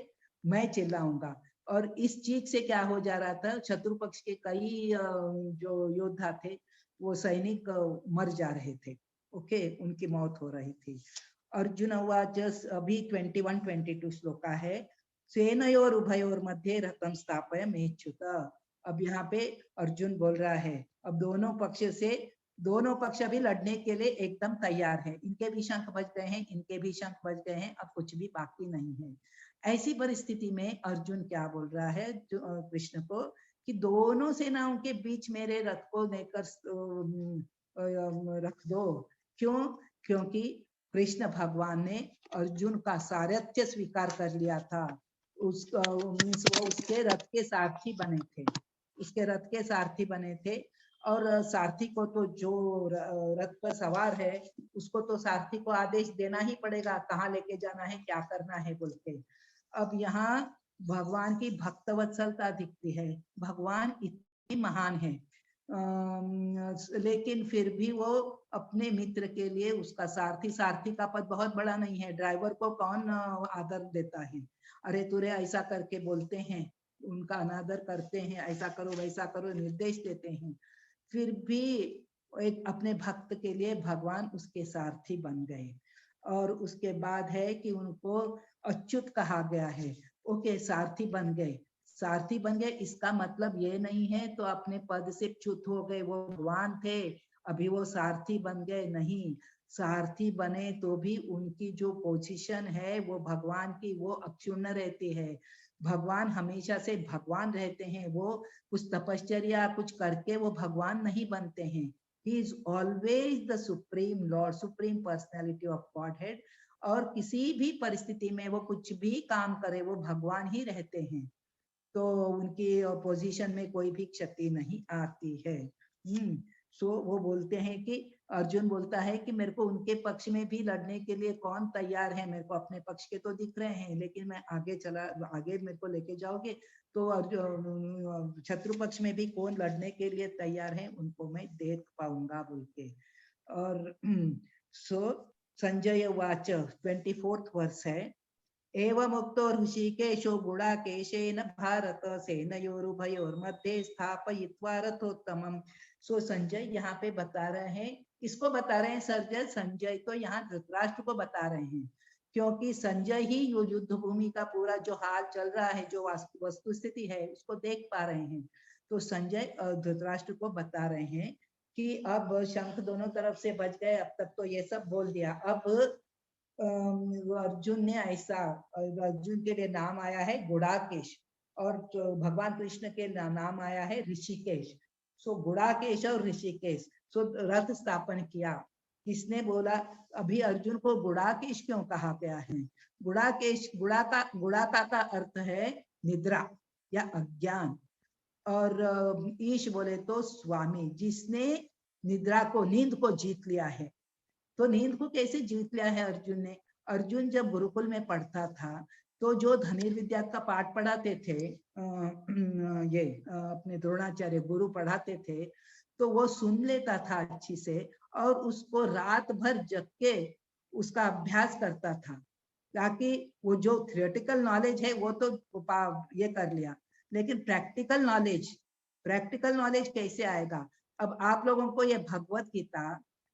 मैं चिल्लाऊंगा। और इस चीज से क्या हो जा रहा था, शत्रु पक्ष के कई जो योद्धा थे वो सैनिक मर जा रहे थे। ओके, उनकी मौत हो रही थी। अर्जुन उवाच, अभी 21-22 श्लोक है। सेनयोर उभयोर मध्ये रथम स्थापय मेच्युत। अब यहाँ पे अर्जुन बोल रहा है अब दोनों पक्ष अभी लड़ने के लिए एकदम तैयार है। इनके भी शंख बज गए हैं, इनके भी शंख बज गए हैं, अब कुछ भी बाकी नहीं है। ऐसी परिस्थिति में अर्जुन क्या बोल रहा है कृष्ण को कि दोनों सेनाओं के बीच मेरे रथ को लेकर रख दो। क्यों? क्योंकि कृष्ण भगवान ने अर्जुन का सारथ्य स्वीकार कर लिया था। उसके रथ के सारथी बने थे, उसके रथ के सारथी बने थे। और सारथी को तो जो रथ पर सवार है उसको तो सारथी को आदेश देना ही पड़ेगा, कहाँ लेके जाना है, क्या करना है बोल के। अब यहाँ भगवान की भक्तवत्सलता दिखती है। भगवान इतने महान है लेकिन फिर भी वो अपने मित्र के लिए उसका सारथी का पद बहुत बड़ा नहीं है। ड्राइवर को कौन आदर देता है? अरे तुरे ऐसा करके बोलते हैं, उनका अनादर करते हैं, ऐसा करो वैसा करो निर्देश देते हैं। फिर भी एक अपने भक्त के लिए भगवान उसके सारथी बन गए। और उसके बाद है कि उनको अच्युत कहा गया है। ओके, सारथी बन गए, सारथी बन गए इसका मतलब ये नहीं है तो अपने पद से च्युत हो गए, वो भगवान थे अभी वो सारथी बन गए, नहीं। सारथी बने तो भी उनकी जो पोजीशन है वो भगवान की वो अक्षुण्ण रहती है। भगवान हमेशा से भगवान रहते हैं, वो कुछ तपश्चर्या कुछ करके वो भगवान नहीं बनते हैं। He is always the supreme Lord, supreme personality of Godhead। और किसी भी परिस्थिति में वो कुछ भी काम करे वो भगवान ही रहते हैं, तो उनकी पोजीशन में कोई भी क्षति नहीं आती है। सो वो बोलते हैं कि अर्जुन बोलता है कि मेरे को उनके पक्ष में भी लड़ने के लिए कौन तैयार है? मेरे को अपने पक्ष के तो दिख रहे हैं लेकिन मैं आगे मेरे को लेके जाओगे तो अर्जुन शत्रु पक्ष में भी कौन लड़ने के लिए तैयार है उनको मैं देख पाऊंगा बोल के। और सो संजय वाच 24th वर्ष है। एवं उक्तो ऋषिकेशो गुडाकेशेन भारत सेनयोरुभयोर्मध्ये स्थापयित्वा रथोत्तमम्। सो संजय यहाँ पे बता रहे हैं, इसको बता रहे हैं संजय तो यहाँ धृतराष्ट्र को बता रहे हैं, क्योंकि संजय ही युद्ध भूमि का पूरा जो हाल चल रहा है, जो वस्तु स्थिति है उसको देख पा रहे हैं। तो संजय धृतराष्ट्र को बता रहे हैं कि अब शंख दोनों तरफ से बज गए, अब तक तो ये सब बोल दिया। अब अर्जुन ने अर्जुन के लिए नाम आया है गुडाकेश और भगवान कृष्ण के नाम आया है ऋषिकेश। सो गुड़ाकेश और ऋषिकेश सो रथ स्थापन किया। किसने बोला? अभी अर्जुन को गुड़ाकेश क्यों कहा गया है? गुड़ाकेश, गुड़ाका का अर्थ है निद्रा या अज्ञान, और ईश बोले तो स्वामी, जिसने निद्रा को, नींद को जीत लिया है। तो नींद को कैसे जीत लिया है अर्जुन ने? अर्जुन जब गुरुकुल में पढ़ता था तो जो धनुर्विद्या का पाठ पढ़ाते थे अपने द्रोणाचार्य गुरु पढ़ाते थे, तो वो सुन लेता था अच्छी से और उसको रात भर जग के उसका अभ्यास करता था, ताकि वो जो थियोरेटिकल नॉलेज है वो तो ये कर लिया, लेकिन प्रैक्टिकल नॉलेज कैसे आएगा? अब आप लोगों को ये भगवत गीता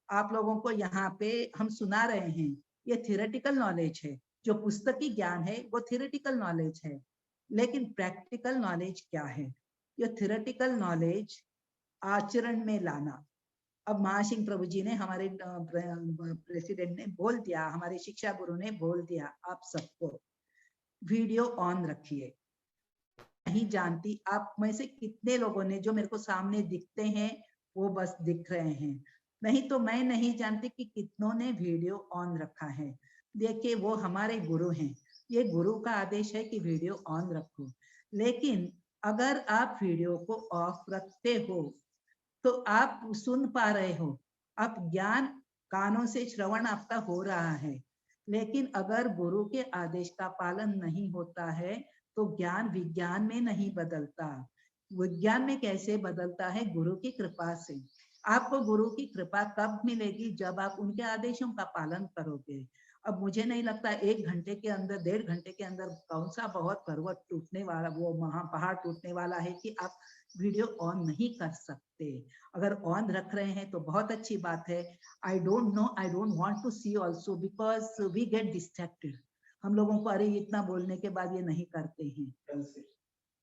आप लोगों को यहाँ पे हम सुना रहे हैं, ये थियोरेटिकल नॉलेज है। जो पुस्तकी ज्ञान है वो थियोरेटिकल नॉलेज है, लेकिन प्रैक्टिकल नॉलेज क्या है? ये थियोरेटिकल नॉलेज आचरण में लाना। अब महासिंह प्रभु जी ने, हमारे प्रेसिडेंट ने बोल दिया, हमारे शिक्षा गुरु ने बोल दिया, आप सबको वीडियो ऑन रखिए। नहीं जानती आप में से कितने लोगों ने, जो मेरे को सामने दिखते हैं वो बस दिख रहे हैं, नहीं तो मैं नहीं जानती कि कितनों ने वीडियो ऑन रखा है। देखिए वो हमारे गुरु हैं, ये गुरु का आदेश है कि वीडियो ऑन रखो, लेकिन अगर आप वीडियो को ऑफ रखते हो तो आप सुन पा रहे हो, आप ज्ञान कानों से श्रवण आपका हो रहा है, लेकिन अगर गुरु के आदेश का पालन नहीं होता है तो ज्ञान विज्ञान में नहीं बदलता। विज्ञान में कैसे बदलता है? गुरु की कृपा से। आपको गुरु की कृपा कब मिलेगी? जब आप उनके आदेशों का पालन करोगे। अब मुझे नहीं लगता 1 घंटे के अंदर, 1.5 घंटे के अंदर कौन सा बहुत पर्वत टूटने वाला, वो पहाड़ टूटने वाला है कि आप वीडियो ऑन नहीं कर सकते। अगर ऑन रख रहे हैं तो बहुत अच्छी बात है। I don't know, I don't want to see also, because we get distracted. हम लोगों को अरे इतना बोलने के बाद ये नहीं करते हैं।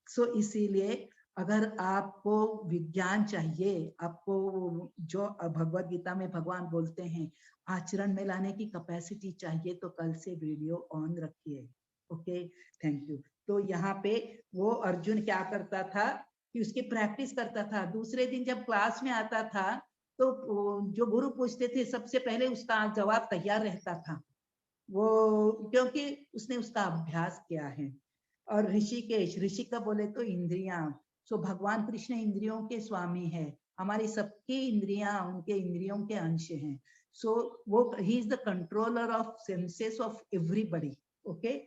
सो इसीलिए अगर आपको विज्ञान चाहिए, आपको जो भगवत गीता में भगवान बोलते हैं आचरण में लाने की कैपेसिटी चाहिए, तो कल से वीडियो ऑन रखिए। Okay, thank you. तो यहाँ पे वो अर्जुन क्या करता था कि उसकी प्रैक्टिस करता था। दूसरे दिन जब क्लास में आता था तो जो गुरु पूछते थे सबसे पहले उसका जवाब तैयार रहता था, वो क्योंकि उसने उसका अभ्यास किया है। और ऋषिकेश, ऋषि का बोले तो इंद्रियां, सो भगवान कृष्ण इंद्रियों के स्वामी है, हमारी सबकी इंद्रियां उनके इंद्रियों के अंश हैं। सो वो ही is the controller of senses of everybody. Okay,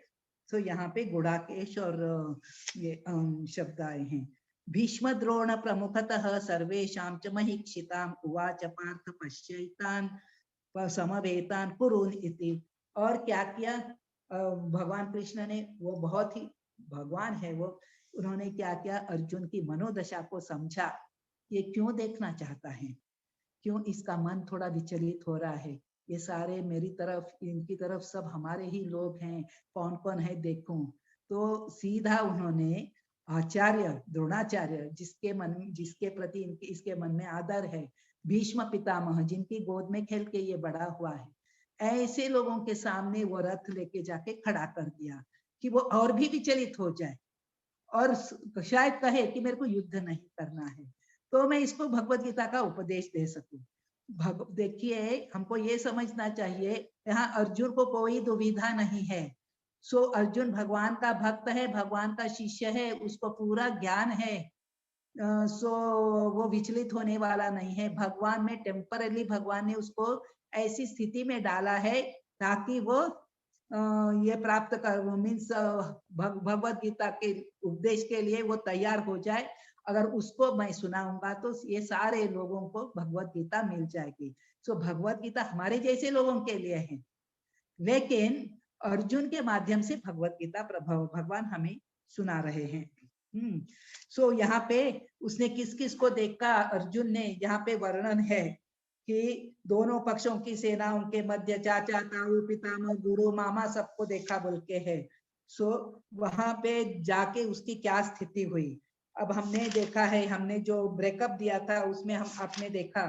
so यहाँ पे गुड़ाकेश और ये शब्द आए हैं। भीष्म द्रोण प्रमुखतः सर्वेषां च महीक्षिताम् उवाच पार्थ पश्यैतान् समवेतान् कुरुन् इति। और क्या किया भगवान कृष्ण ने? वो बहुत ही भगवान है वो, उन्होंने क्या किया? अर्जुन की मनोदशा को समझा, ये क्यों देखना चाहता है, क्यों इसका मन थोड़ा विचलित हो रहा है, ये सारे मेरी तरफ, इनकी तरफ सब हमारे ही लोग हैं, कौन कौन है देखूं। तो सीधा उन्होंने आचार्य द्रोणाचार्य, जिसके प्रति इसके मन में आदर है, भीष्म पितामह जिनकी गोद में खेल के ये बड़ा हुआ है, ऐसे लोगों के सामने वो रथ लेके जाके खड़ा कर दिया कि वो और भी विचलित हो जाए और शायद कहे कि मेरे को युद्ध नहीं करना है, तो मैं इसको भगवत गीता का उपदेश दे सकूं। देखिए हमको ये समझना चाहिए, यहाँ अर्जुन को कोई दुविधा नहीं है। सो अर्जुन भगवान का भक्त है, भगवान का शिष्य है, उसको पूरा ज्ञान है। सो वो विचलित होने वाला नहीं है। भगवान में टेम्पररी भगवान ने उसको ऐसी स्थिति में डाला है ताकि वो ये प्राप्त कर, मीन्स भगवत गीता के उपदेश के लिए वो तैयार हो जाए। अगर उसको मैं सुनाऊंगा तो ये सारे लोगों को भगवत गीता मिल जाएगी। सो भगवत गीता हमारे जैसे लोगों के लिए है, लेकिन अर्जुन के माध्यम से भगवत गीता भगवान हमें सुना रहे हैं। सो यहाँ पे उसने किस किस को देखा अर्जुन ने, यहाँ पे वर्णन है कि दोनों पक्षों की सेनाओं के मध्य चाचा ताऊ पितामह गुरु मामा सबको देखा बोल के है। सो वहां पे जाके उसकी क्या स्थिति हुई। अब हमने देखा है, हमने जो ब्रेकअप दिया था उसमें आपने देखा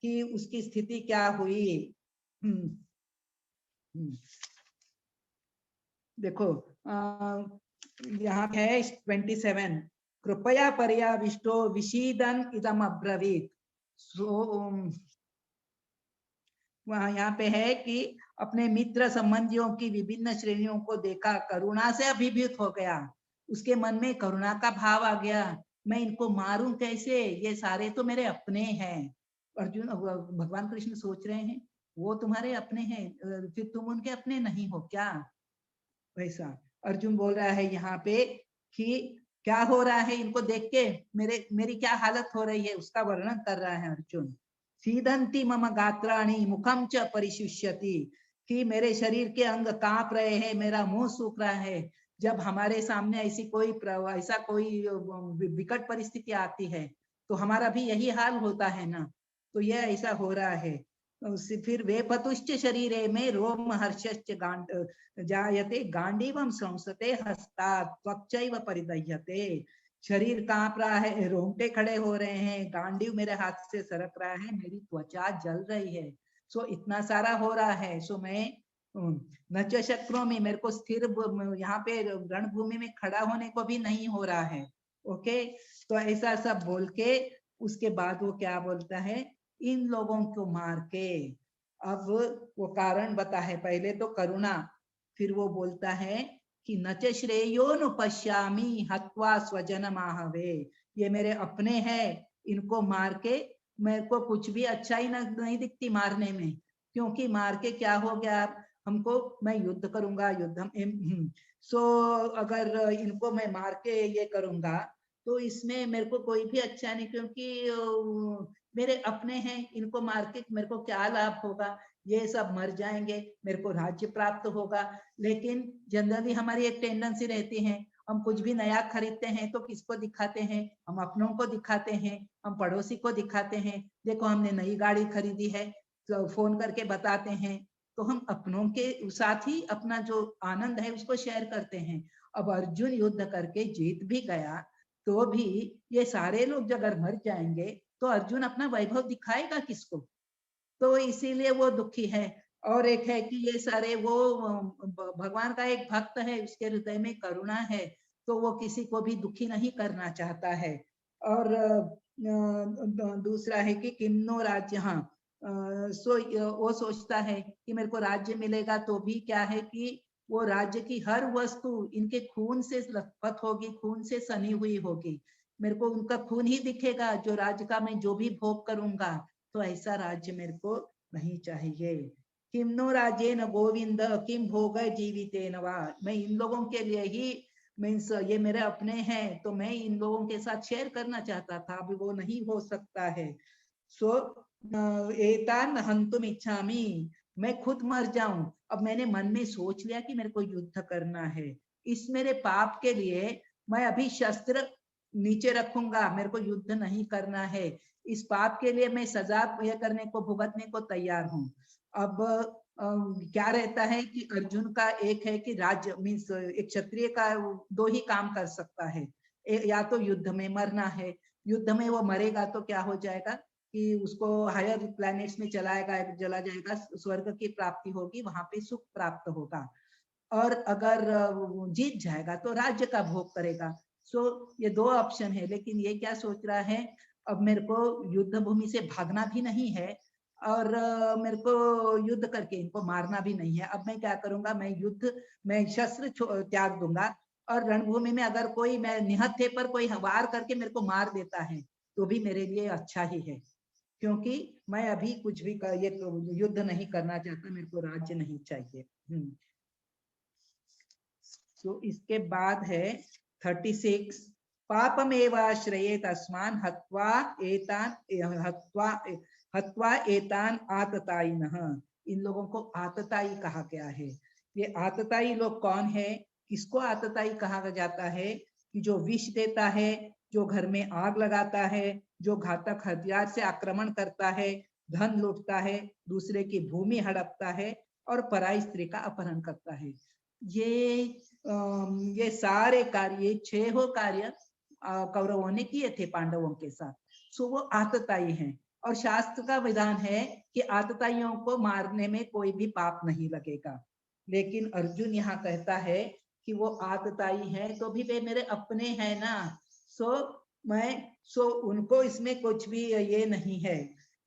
कि उसकी स्थिति क्या हुई। देखो यहाँ है 27, कृपया पर्याविष्टो विषीदन इदम अब्रवीत। वहाँ यहाँ पे है कि अपने मित्र संबंधियों की विभिन्न श्रेणियों को देखा, करुणा से अभिभूत हो गया, उसके मन में करुणा का भाव आ गया, मैं इनको मारूं कैसे, ये सारे तो मेरे अपने हैं। अर्जुन भगवान कृष्ण सोच रहे हैं वो तुम्हारे अपने हैं, फिर तुम उनके अपने नहीं हो क्या? वैसा अर्जुन बोल रहा है यहाँ पे कि क्या हो रहा है इनको देख के, मेरी क्या हालत हो रही है उसका वर्णन कर रहा है अर्जुन। सीदंती मम गात्राणि मुखम च परिशुष्यति, कि मेरे शरीर के अंग कांप रहे हैं, मेरा मुंह सूख रहा है। जब हमारे सामने ऐसी कोई ऐसा कोई विकट परिस्थिति आती है तो हमारा भी यही हाल होता है ना, तो ये ऐसा हो रहा है। फिर वे पतुश्च शरीरे में रोम हर्षश्च जायते गांडीवम संसते हस्तात् त्वक्चैव परिदह्यते। शरीर कांप रहा है, रोंगटे खड़े हो रहे हैं, गांडीव मेरे हाथ से सरक रहा है, मेरी त्वचा जल रही है। सो इतना सारा हो रहा है, सो मैं नच शक्रों में, मेरे को स्थिर यहाँ पे रणभूमि में खड़ा होने को भी नहीं हो रहा है। ओके, तो ऐसा सब बोल के उसके बाद वो क्या बोलता है, इन लोगों को मार के, अब वो कारण बता है, पहले तो करुणा, फिर वो बोलता है कि नच श्रेयो नु पश्यामि हत्वा स्वजन माहवे, ये मेरे अपने हैं, इनको मार के मेरे को कुछ भी अच्छा ही नहीं दिखती मारने में, क्योंकि मार के क्या हो गया हमको, मैं युद्ध करूंगा, युद्ध सो अगर इनको मैं मार के ये करूंगा तो इसमें मेरे को कोई भी अच्छा नहीं, क्योंकि मेरे अपने हैं, इनको मार के मेरे को क्या लाभ होगा, ये सब मर जाएंगे, मेरे को राज्य प्राप्त होगा। लेकिन जनरली हमारी एक टेंडेंसी रहती है, हम कुछ भी नया खरीदते हैं तो किसको दिखाते हैं, हम अपनों को दिखाते हैं, हम पड़ोसी को दिखाते हैं, देखो हमने नई गाड़ी खरीदी है, तो फोन करके बताते हैं, तो हम अपनों के साथ ही अपना जो आनंद है उसको शेयर करते हैं। अब अर्जुन युद्ध करके जीत भी गया तो भी ये सारे लोग अगर मर जाएंगे तो अर्जुन अपना वैभव दिखाएगा किसको, तो इसीलिए वो दुखी है। और एक है कि ये सारे वो भगवान का एक भक्त है, उसके हृदय में करुणा है, तो वो किसी को भी दुखी नहीं करना चाहता है। और दूसरा है कि किन्नो राज्य, हाँ, सो वो सोचता है कि मेरे को राज्य मिलेगा तो भी क्या है कि वो राज्य की हर वस्तु इनके खून से लथपथ होगी, खून से सनी हुई होगी, मेरे को उनका खून ही दिखेगा जो राज्य का मैं जो भी भोग करूंगा, तो ऐसा राज्य मेरे को नहीं चाहिए। किम नो राज्य न गोविंद किम भोग जीविते नवा, मैं इन लोगों के लिए ही, मीन्स ये मेरे अपने हैं तो मैं इन लोगों के साथ शेयर करना चाहता था, अभी वो नहीं हो सकता है। सो एतान हंतुम इच्छामि, मैं खुद मर जाऊं, अब मैंने मन में सोच लिया कि मेरे को युद्ध करना है, इस मेरे पाप के लिए मैं अभी शस्त्र नीचे रखूंगा, मेरे को युद्ध नहीं करना है, इस पाप के लिए मैं सजा यह करने को भुगतने को तैयार हूँ। अब क्या रहता है कि अर्जुन का एक है कि राज्य मीन्स एक क्षत्रिय का दो ही काम कर सकता है, या तो युद्ध में मरना है, युद्ध में वो मरेगा तो क्या हो जाएगा कि उसको हायर प्लैनेट्स में चला जाएगा, स्वर्ग की प्राप्ति होगी, वहां पे सुख प्राप्त होगा, और अगर जीत जाएगा तो राज्य का भोग करेगा। सो ये दो ऑप्शन है, लेकिन ये क्या सोच रहा है, अब मेरे को युद्ध भूमि से भागना भी नहीं है और मेरे को युद्ध करके इनको मारना भी नहीं है, अब मैं क्या करूंगा, मैं शस्त्र त्याग दूंगा, और रणभूमि में अगर कोई मैं निहत्थे पर कोई वार करके मेरे को मार देता है तो भी मेरे लिए अच्छा ही है, क्योंकि मैं अभी कुछ भी ये युद्ध नहीं करना चाहता, मेरे को राज्य नहीं चाहिए। तो इसके बाद है 36, पापमेवाश्रये तस्मान हत्वा एतान आततायिनः, इन लोगों को आतताई कहा गया है। ये आतताई लोग कौन है, किसको आतताई कहा जाता है, कि जो विष देता है, जो घर में आग लगाता है, जो घातक हथियार से आक्रमण करता है, धन लूटता है, दूसरे की भूमि हड़पता है और पराई स्त्री का अपहरण करता है। ये सारे कार्य, 6 कार्य कौरवों ने किए थे पांडवों के साथ, सो वो आतताई हैं, और शास्त्र का विधान है कि आतताइयों को मारने में कोई भी पाप नहीं लगेगा। लेकिन अर्जुन यहाँ कहता है कि वो आतताई है तो भी वे मेरे अपने हैं ना, सो उनको इसमें कुछ भी ये नहीं है।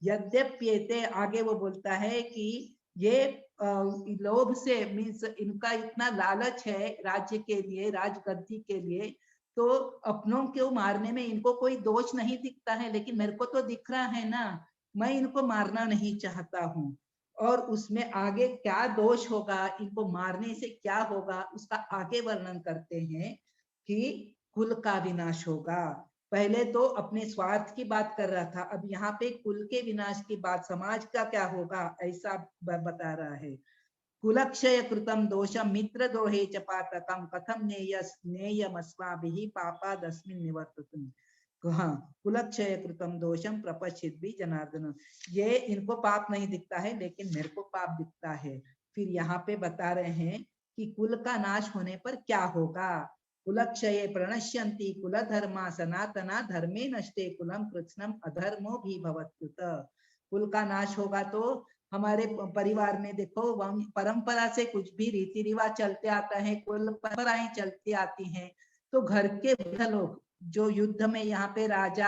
यद्यप्येते, आगे वो बोलता है कि ये लोभ से मीन्स इनका इतना लालच है राज्य के लिए, राजगद्दी के लिए, तो अपनों को मारने में इनको कोई दोष नहीं दिखता है, लेकिन मेरे को तो दिख रहा है ना, मैं इनको मारना नहीं चाहता हूँ। और उसमें आगे क्या दोष होगा, इनको मारने से क्या होगा, उसका आगे वर्णन करते हैं कि कुल का विनाश होगा। पहले तो अपने स्वार्थ की बात कर रहा था, अब यहाँ पे कुल के विनाश की बात, समाज का क्या होगा ऐसा बता रहा है। कुलक्षय कृतम दोषम मित्र द्रोहे च पातकम कथम नेयमस्माभिः पापादस्मिन् निवर्ततुम्। हाँ, कुलक्षय कृतम दोषम प्रपश्चित भी जनार्दन, ये इनको पाप नहीं दिखता है लेकिन मेरे को पाप दिखता है। फिर यहाँ पे बता रहे हैं कि कुल का नाश होने पर क्या होगा। कुलक्षये प्रणश्यन्ति कुलधर्मा सनातना धर्मे नष्टे कुलम कृत्स्नम अधर्मो भी भवत्युत। कुल का नाश होगा तो हमारे परिवार में देखो परंपरा से कुछ भी रीति रिवाज चलते आता है, कुल परंपराएं चलती आती हैं, तो घर के वृद्ध लोग जो युद्ध में यहाँ पे राज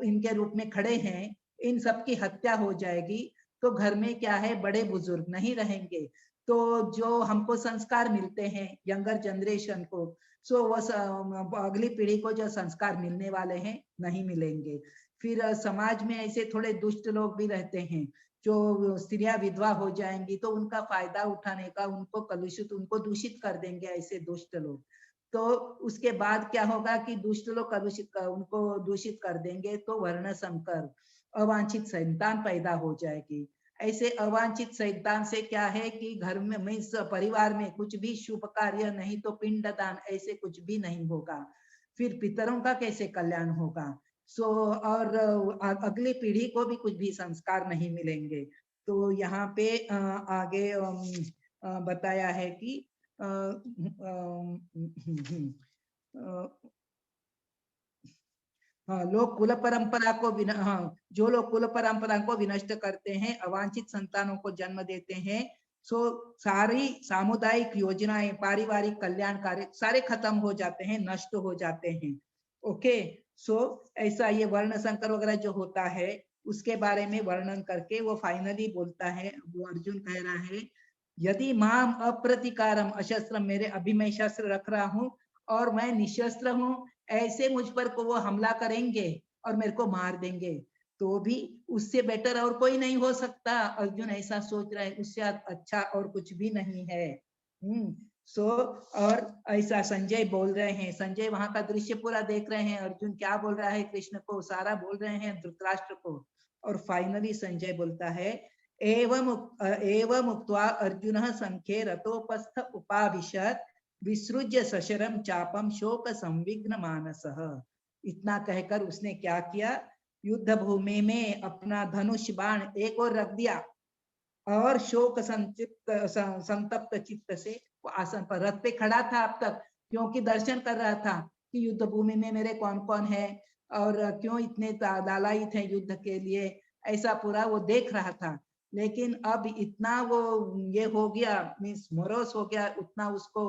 इनके रूप में खड़े हैं, इन सब की हत्या हो जाएगी, तो घर में क्या है, बड़े बुजुर्ग नहीं रहेंगे, तो जो हमको संस्कार मिलते हैं यंगर जनरेशन को, सो वो अगली पीढ़ी को जो संस्कार मिलने वाले हैं नहीं मिलेंगे। फिर समाज में ऐसे थोड़े दुष्ट लोग भी रहते हैं, जो स्त्रियां विधवा हो जाएंगी तो उनका फायदा उठाने का, उनको कलुषित, उनको दूषित कर देंगे ऐसे दुष्ट लोग। तो उसके बाद क्या होगा कि दुष्ट लोग उनको दूषित कर देंगे, तो वर्ण संकर अवांछित संतान पैदा हो जाएगी। ऐसे अवांछित संतान से क्या है कि घर में मीन्स परिवार में कुछ भी शुभ कार्य नहीं तो पिंडदान ऐसे कुछ भी नहीं होगा। फिर पितरों का कैसे कल्याण होगा। और अगली पीढ़ी को भी कुछ भी संस्कार नहीं मिलेंगे। तो यहाँ पे आगे बताया है कि लोग कुल परंपरा को जो लोग कुल परंपरा को विनष्ट करते हैं, अवांछित संतानों को जन्म देते हैं, सो सारी सामुदायिक योजनाएं, पारिवारिक कल्याण कार्य सारे खत्म हो जाते हैं, नष्ट हो जाते हैं। ओके, सो ऐसा ये वर्ण संकर वगैरह जो होता है उसके बारे में वर्णन करके वो फाइनली बोलता है, वो अर्जुन कह रहा है, यदि माम अप्रतिकारम अशस्त्रम, मेरे अभी मैं शस्त्र रख रहा हूँ और मैं निशस्त्र हूँ, ऐसे मुझ पर को वो हमला करेंगे और मेरे को मार देंगे, तो भी उससे बेटर और कोई नहीं हो सकता। अर्जुन ऐसा सोच रहा है, उससे अच्छा और कुछ भी नहीं है। और ऐसा संजय बोल रहे हैं, संजय वहां का दृश्य पूरा देख रहे हैं, अर्जुन क्या बोल रहा है कृष्ण को, सारा बोल रहे हैं धृतराष्ट्र को। और फाइनली संजय बोलता है, एवं उक्त्वा अर्जुनः संख्ये रतोपस्थ उपाविशत् विसृज्य सशरम चापम शोक संविघ्न मानसः। इतना कहकर उसने क्या किया, युद्ध भूमि में अपना धनुष बाण एक और रख दिया और शोक संतप्त चित्त से वो आसन पर, रथ पे खड़ा था अब तक, क्योंकि दर्शन कर रहा था कि युद्ध भूमि में मेरे कौन कौन है और क्यों इतने लालायित हैं युद्ध के लिए, ऐसा पूरा वो देख रहा था। लेकिन अब इतना वो ये हो गया, मीन्स मोरोस हो गया, उतना उसको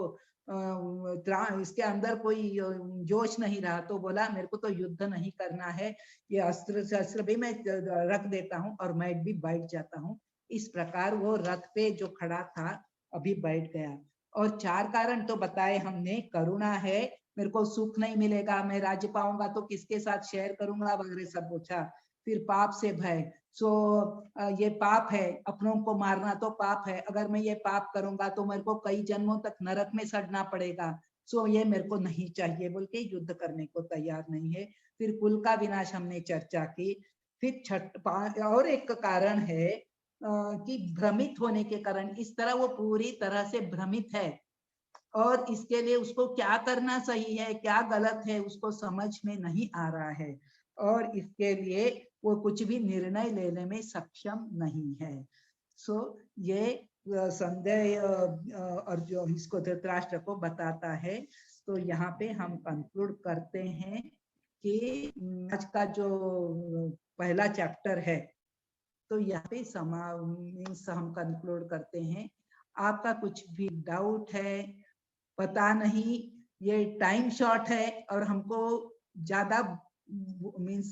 इसके अंदर कोई जोश नहीं रहा, तो बोला मेरे को तो युद्ध नहीं करना है, ये अस्त्र शस्त्र भी मैं रख देता हूँ और मैं भी बैठ जाता हूँ। इस प्रकार वो रथ पे जो खड़ा था अभी बैठ गया। और 4 कारण तो बताए हमने, करुणा है, मेरे को सुख नहीं मिलेगा, मैं राज्य पाऊंगा तो किसके साथ शेयर करूंगा वगैरह सब पूछा। फिर पाप से भय, ये पाप है, अपनों को मारना तो पाप है, अगर मैं ये पाप करूंगा तो मेरे को कई जन्मों तक नरक में सड़ना पड़ेगा, ये मेरे को नहीं चाहिए बोल के युद्ध करने को तैयार नहीं है। फिर कुल का विनाश हमने चर्चा की। फिर और एक कारण है कि भ्रमित होने के कारण, इस तरह वो पूरी तरह से भ्रमित है और इसके लिए उसको क्या करना सही है क्या गलत है उसको समझ में नहीं आ रहा है, और इसके लिए वो कुछ भी निर्णय लेने में सक्षम नहीं है। ये संजय और जो इसको धृतराष्ट्र को बताता है। तो यहाँ पे हम कंक्लूड करते हैं कि आज का जो पहला चैप्टर है तो यहाँ पे हम कंक्लूड करते हैं। आपका कुछ भी डाउट है, पता नहीं, ये टाइम शॉर्ट है और हमको ज्यादा मीन्स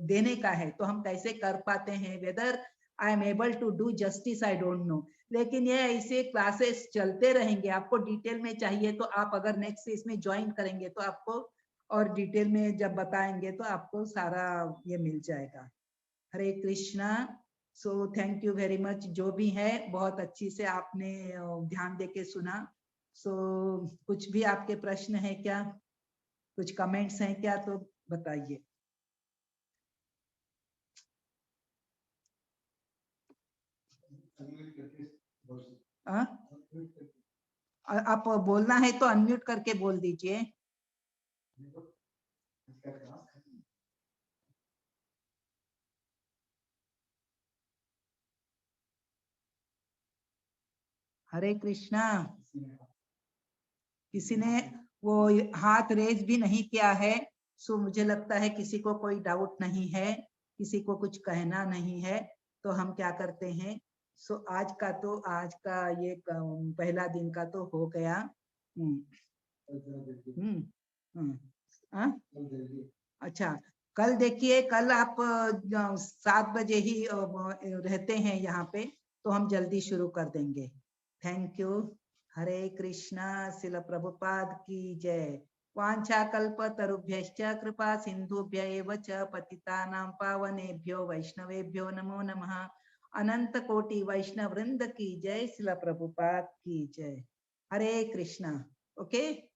देने का है तो हम कैसे कर पाते हैं, whether I am able to do justice I don't know. लेकिन ये ऐसे क्लासेस चलते रहेंगे, आपको डिटेल में चाहिए तो आप अगर नेक्स्ट इसमें ज्वाइन करेंगे तो आपको और डिटेल में जब बताएंगे तो आपको सारा ये मिल जाएगा। Hare Krishna. So thank you very much, जो भी है बहुत अच्छी से आपने ध्यान देके सुना। सो कुछ भी आपके प्रश्न है क्या, कुछ कमेंट्स हैं क्या तो बताइए। आप बोलना है तो अनम्यूट करके बोल दीजिए। हरे कृष्णा। किसी ने वो हाथ रेज भी नहीं किया है, सो मुझे लगता है किसी को कोई डाउट नहीं है, किसी को कुछ कहना नहीं है। तो हम क्या करते हैं, सो आज का ये पहला दिन का तो हो गया। अच्छा, कल देखिए, कल आप 7 बजे ही रहते हैं यहाँ पे, तो हम जल्दी शुरू कर देंगे। Thank you. हरे कृष्णा। शिल प्रभुपाद की जय। वांछा कल्पतरुभ्यश्च कृपा सिंधुभ्य एव च पतितानां पावनेभ्यो वैष्णवेभ्यो नमो नमः। अनंत कोटि वैष्णव वृंद की जय। शिल प्रभुपाद की जय। हरे कृष्णा। ओके।